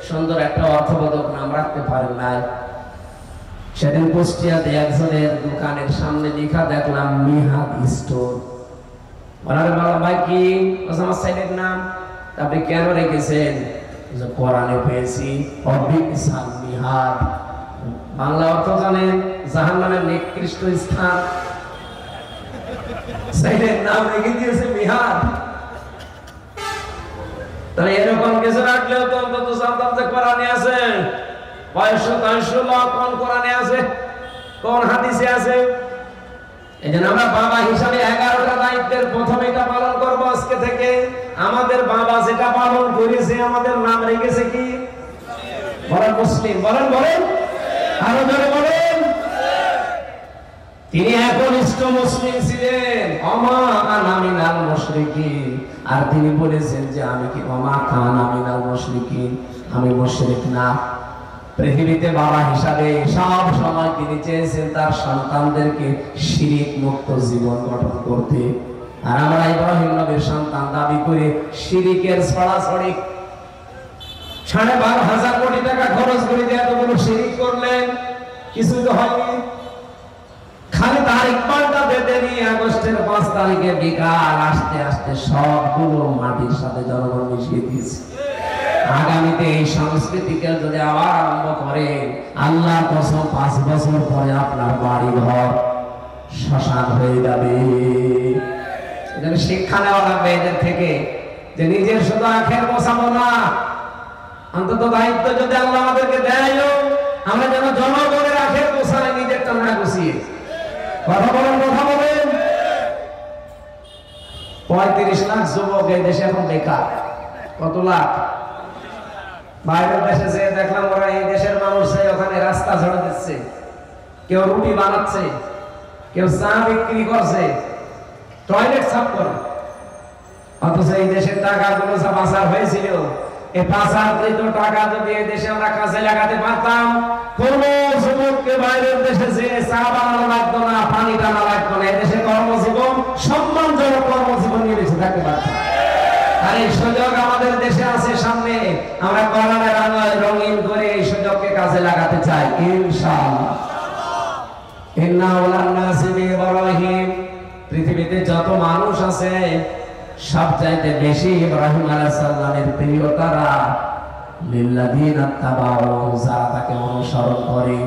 সুন্দর একটা অর্থবোধক নাম রাখতে পারেন না। সেদিন কুষ্টিয়াতে একজনের দোকানের সামনে লেখা দেখলাম মিহাদ স্টোর। ভাই কি আমার সাইডের নাম? আপনি কেন রেখেছেন? কোরআনে পেয়েছি অবিসাল মিহাদ। বাংলা অর্থ জানেন? জাহান্নামের নিকৃষ্ট স্থান। সাইডের নাম রেখে দিয়েছে মিহাদ। তাহলে এরকম কিছু রাখলেও তো অন্তত জানতাম যে কোরআনে আছে। 500 কোন কোরআনে আছে, কোন হাদিসে আছে। এই জন্য আমরা বাবা হিসাবে 11টা দায়িত্বের প্রথম এটা পালন করবো আজকে থেকে। আমাদের বাবা যেটা পালন করেছে, আমাদের নাম রেখেছে কি? বলেন মুসলিম। বলেন বলেন, আরো জোরে বলেন। তিনি একনিষ্ঠ মুসলিম ছিলেন, ওমা আনা মিনাল মুশরিকিন। আর তিনি বলেছেন যে আমি কি ওমা কানা মিনাল মুশরিকিন, আমি মুশরিক না। পৃথিবীতে বাবা হিসাবে সব সময় তিনি চেয়েছেন তার সন্তানদেরকে শিরিক মুক্ত জীবন গঠন করতে। আর আমরা ইব্রাহিম নবীর সন্তান দাবি করে শিরিকের ছড়াছড়ি 12,500 কোটি টাকা খরচ করে দিয়ে এতগুলো শিরিক করলেন, কিছু তো হয়নি। খালি তারিখ পাল্টা বেঁধে নিয়ে আগস্টের 5 তারিখে বিকাল আসতে আসতে সবগুলো মাটির সাথে জনগণ মিশিয়ে দিয়েছে। আগামীতে এই সংস্কৃতিকে যদি আবার আরম্ভ করে, আল্লাহর কসম 5 বছর পরে আপনার বাড়ি ঘর শ্মশান হয়ে যাবে। এজন্য শিক্ষা নেওয়া লাগবে এদের থেকে, যে নিজের শুধু আখের বসাবো না, অন্তত দায়িত্ব যদি আল্লাহ আমাদেরকে দেয়, আমরা যেন জনগণের আখের বসায় নিজেরটা না গুছিয়ে। কথা বলেন, কথা বলেন। 35 লাখ যুবক এই দেশে এখন বেকার। কত লাখ? বাইরের দেশে যে দেখলাম ওরা এই দেশের মানুষ ওখানে রাস্তা ঝাড়ু দিচ্ছে, কেউ রুটি বানাচ্ছে, কেউ চা বিক্রি করছে, টয়লেট সাফ করে। অথচ এই দেশের টাকাগুলো যা পাচার হয়েছিল, এই পাচারকৃত টাকা যদি এই দেশে আমরা কাজে লাগাতে পারতাম, কোন যুবককে বাইরের দেশে যে চা বানানো লাগতো না, পানি টানা লাগতো না, এই দেশে কর্মজীবন সম্মানজনক কর্মজীবন নিয়ে বেঁচে থাকতে পারতাম। আর এই সুযোগ আমাদের দেশে আছে সামনে, আমরা কোরআনের আলোয় রঙিন করে এই সুযোগকে কাজে লাগাতে চাই ইনশাআল্লাহ। ইব্রাহিম, পৃথিবীতে যত মানুষ আছে সবচাইতে বেশি ইব্রাহিম আলাইহিস সালামের প্রিয় তারা, লিল্লাযিনা তাবাউ, যারা তাকে অনুসরণ করে।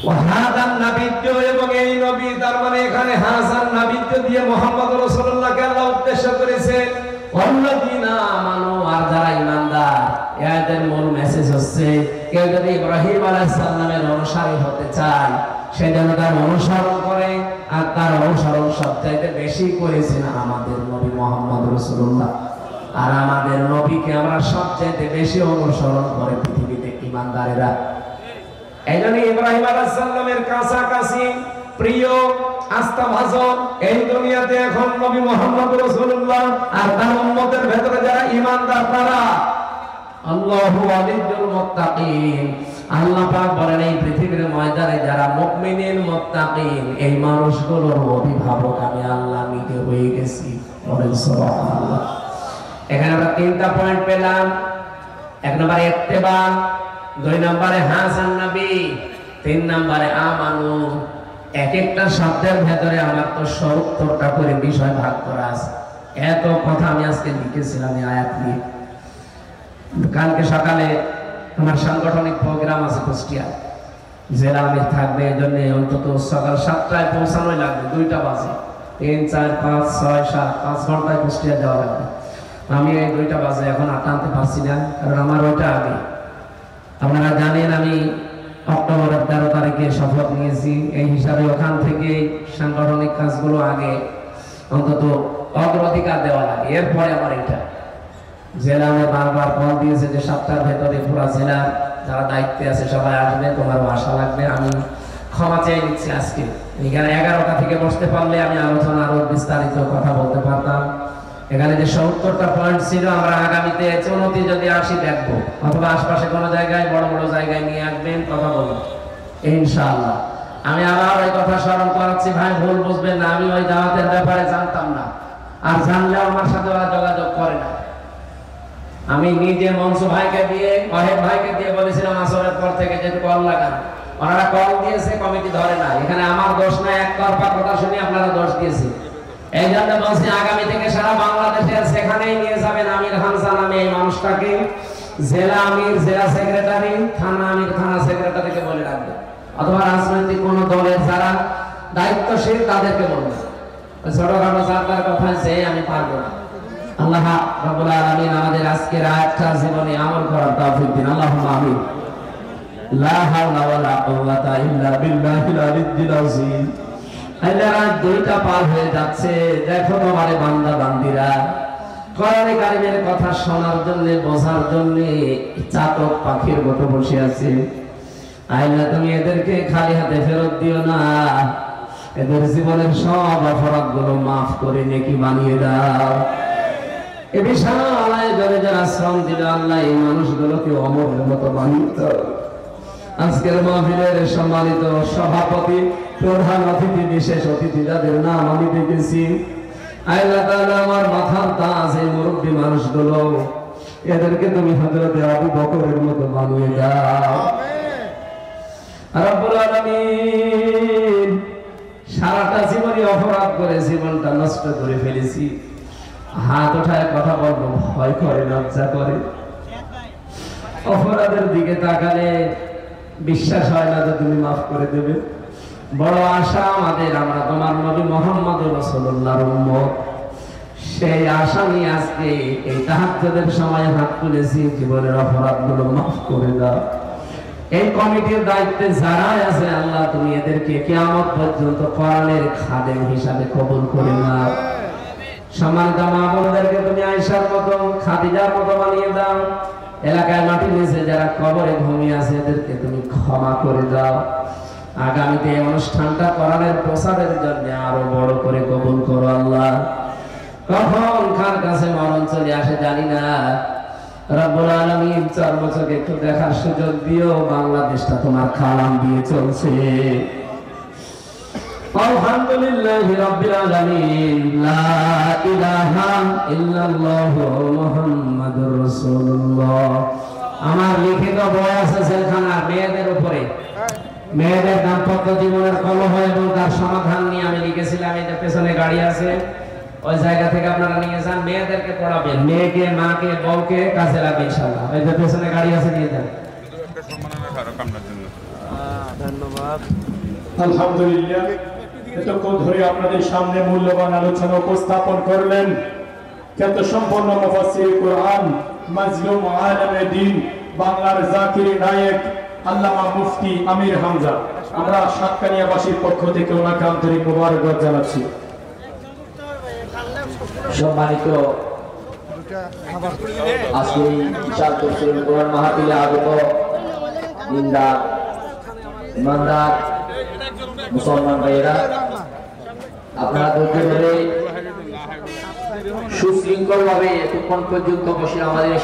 ওয়াহাদান নাবিয়্য, এবং এই নবী, তার মানে এখানে হাসান নাবিয়্য দিয়ে মুহাম্মদ রাসূলুল্লাহকে আল্লাহ উদ্দেশ্য করেছে। ওয়াল্লাযীনা আমানু, আর যারা ঈমানদার। এই আয়াতের মূল মেসেজ হচ্ছে কেউ যদি ইব্রাহিম আলাইহিস সালামের অনুসারী হতে চায়, সে যেন তার অনুসরণ করে, আর তার অনুসরণ সবচাইতে বেশি করেছেন আমাদের নবী মুহাম্মদ রাসূলুল্লাহ। আর আমাদের নবীকে আমরা সবচাইতে বেশি অনুসরণ করে পৃথিবীতে ঈমানদারেরা। এই জন্য ইব্রাহিম আলাইহিস সালামের কাছাকাছি প্রিয় আস্থাভাজন এই দুনিয়াতে এখন নবী মুহাম্মদ রাসূলুল্লাহ, আর তার উম্মতের ভেতরে যারা ঈমানদার তারা। আল্লাহু ওয়ালিয়ুল মুত্তাকিন, আল্লাহ পাক বলেন এই পৃথিবীর ময়দানে যারা মুমিনিন মুত্তাকিন, এই মানুষগুলোর অভিভাবক আমি আল্লাহ নিজে হয়ে গেছি। বলেন সুবহানাল্লাহ। এখানে আমরা তিনটা পয়েন্ট পেলাম। এক নম্বরে ইত্তেবা, দুই নম্বরে হাসান নবী, তিন নম্বরে আমানু। এক একটা শব্দের ভেতরে আমার তো ৭০টা করে বিষয় ভাগ করা আছে। এত কথা আমি আজকে লিখেছিলাম এই আয়াত নিয়ে। কালকে সকালে আমার সাংগঠনিক প্রোগ্রাম আছে কুষ্টিয়া, জেলা আমির থাকবে। এই জন্য অন্তত সকাল 7টায় পৌঁছানোই লাগবে, 2টা বাজে। 3, 4, 5, 6, 7, 5 ঘন্টায় কুষ্টিয়া যাওয়া লাগবে। আমি এই 2টা বাজে এখন আনতে পারছি না, কারণ আমার ওইটা আগে। আপনারা জানেন আমি অক্টোবরের 13 তারিখে শপথ নিয়েছি। এই হিসাবে ওখান থেকে সাংগঠনিক কাজগুলো আগে অন্তত অগ্রাধিকার দেওয়া লাগে, এরপরে আমার এটা। জেলা আমার বারবার কল দিয়েছে যে 7টার ভেতরে পুরো জেলার যারা দায়িত্বে আছে সবাই আসবে, তোমারও আশা লাগবে। আমি ক্ষমা চেয়ে নিচ্ছি আজকে। এখানে 11টা থেকে বসতে পারলে আমি আলোচনা আরো বিস্তারিত কথা বলতে পারতাম। এখানে যে ৭০টা পয়েন্ট ছিল, আমরা আগামীতে চুনতি যদি আসি দেখবো, অথবা আশপাশে কোনো জায়গায় বড় বড় জায়গায় নিয়ে আসবেন, কথা বলবেন ইনশাআল্লাহ। আমি আবার ওই কথা স্মরণ করাচ্ছি, ভাই ভুল বুঝবেন না। আমি ওই দাওয়াতের ব্যাপারে জানতাম না, আর জানলেও আমার সাথে ওরা যোগাযোগ করে না। আমি নিজে মনসু ভাইকে দিয়ে, ওয়াহেদ ভাইকে দিয়ে বলেছিলাম আসরের পর থেকে যে কল লাগান। ওনারা কল দিয়েছে, কমিটি ধরে না। এখানে আমার দোষ নাই, একতরফা কথা শুনে আপনারা দোষ দিয়েছে। এই জন্য বলছি আগামী থেকে সারা বাংলাদেশের সেখানেই নিয়ে যাবেন আমির হামজা নামে এই মানুষটাকে। জেলা আমির, জেলা সেক্রেটারি, থানা আমির, থানা সেক্রেটারিকে বলে রাখবে, অথবা রাজনৈতিক কোন দলের যারা দায়িত্বশীল তাদেরকে বলবে। ছোটখাটো যার কথা যে আমি পারবো না। আল্লাহ রাব্বুল আলামিন আমাদের আজকের আয়াতটা জীবনে আমল করার তৌফিক দিন। আল্লাহুম্মা আমিন। লা হাওলা ওয়ালা কুওয়াতা ইল্লা বিল্লাহিল আলিয়্যিল আযীম। আল্লাহ, রাত 2টা পার হয়ে যাচ্ছে। দেখো তোমার বান্দা বান্দিরা কোরআনে কারীমের কথা শোনার জন্য, বোঝার জন্য চাতক পাখির মতো বসে আছে। আল্লাহ, তুমি এদেরকে খালি হাতে ফেরত দিও না। এদের জীবনের সব অপরাধগুলো মাফ করে নেকি বানিয়ে দাও। এ বিশাল আয়োজনে যারা শ্রম দিল, আল্লাহ এই মানুষগুলোকে অমরের মতো বানিয়ে দাও। আজকের মাহফিলের সম্মানিত সভাপতি, প্রধান অতিথি, বিশেষ অতিথি যাদের নাম আমি দেখেছি, আল্লাহ তাআলা আমার মাথার তাজ এই মুরব্বী মানুষগুলো, এদেরকে তুমি হযরতে আবু বকরের মতো বানিয়ে দাও। রব্বুল আলামিন, সারাটা জীবনে অপরাধ করে জীবনটা নষ্ট করে ফেলেছি। হাত ওঠায় কথা বলবো ভয় করে, লজ্জা করে। অপরাধের দিকে তাকালে বিশ্বাস হয় না যে তুমি মাফ করে দেবে। বড় আশা আমাদের, আমরা তোমার নবী মুহাম্মদ রাসূলুল্লাহর উম্মত। সেই আশা নিয়ে আজকে এই তাহাজ্জুদের সময় হাত তুলেছি, জীবনের অপরাধগুলো মাফ করে দাও। এই কমিটির দায়িত্বে যারা আছে, আল্লাহ তুমি এদেরকে কিয়ামত পর্যন্ত কোরআনের খাদেম হিসাবে কবুল করে নাও। সম্মানিত মা বোনদেরকে তুমি আয়েশার মতো, খাদিজার মতো বানিয়ে দাও। এলাকায় মাটির নিচে যারা কবরে ঘুমিয়ে আছে, এদেরকে তুমি ক্ষমা করে দাও। আগামীতে এই অনুষ্ঠানটা কোরআনের প্রসারের জন্য আরো বড় করে কবুল করো আল্লাহ। কখন কার কাছে মরণ চলে আসে জানি না। রব্বুল আলামিন 4 বছর একটু দেখার সুযোগ দিও। বাংলাদেশটা তোমার কালাম দিয়ে চলছে। আলহামদুলিল্লাহি রাব্বিল আলামিন। লা ইলাহা ইল্লাল্লাহু মুহাম্মাদুর রাসূলুল্লাহ। আমার লিখিত বই আছে সেখানে মেয়েদের উপরে, মেয়েদের দাম্পত্য জীবনের কলহ এবং তার সমাধান নিয়ে আমি লিখেছিলাম। এই যে পেছনে গাড়ি আছে, ওই জায়গা থেকে আপনারা নিয়ে যান, মেয়েদেরকে পড়াবেন। মেয়েকে, মাকে, বউকে কাজে লাগবে ইনশাআল্লাহ। ওই যে পেছনে গাড়ি আছে, নিয়ে যান। ধন্যবাদ। আলহামদুলিল্লাহ, এতক্ষণ ধরে আপনাদের সামনে মূল্যবান আলোচনা উপস্থাপন করলেন খ্যাত সম্পন্ন মুফাসসির কুরআন, মাজলুম আলেমে দ্বীন, বাংলার জাকির নায়েক আল্লামা মুফতি আমির হামজা। আমরা সাতকানিয়াবাসীর পক্ষ থেকে ওনাকে আন্তরিক মোবারকবাদ জানাচ্ছি। সম্মানিত আজকে এই চার তফসিরুল কোরআন মাহফিলে আগত দিনদার ইমানদার মুসলমান ভাইয়েরা, আপনারা ধৈর্য ধরে সুশৃঙ্খল ভাবে এতক্ষণ পর্যন্ত বসে আমাদের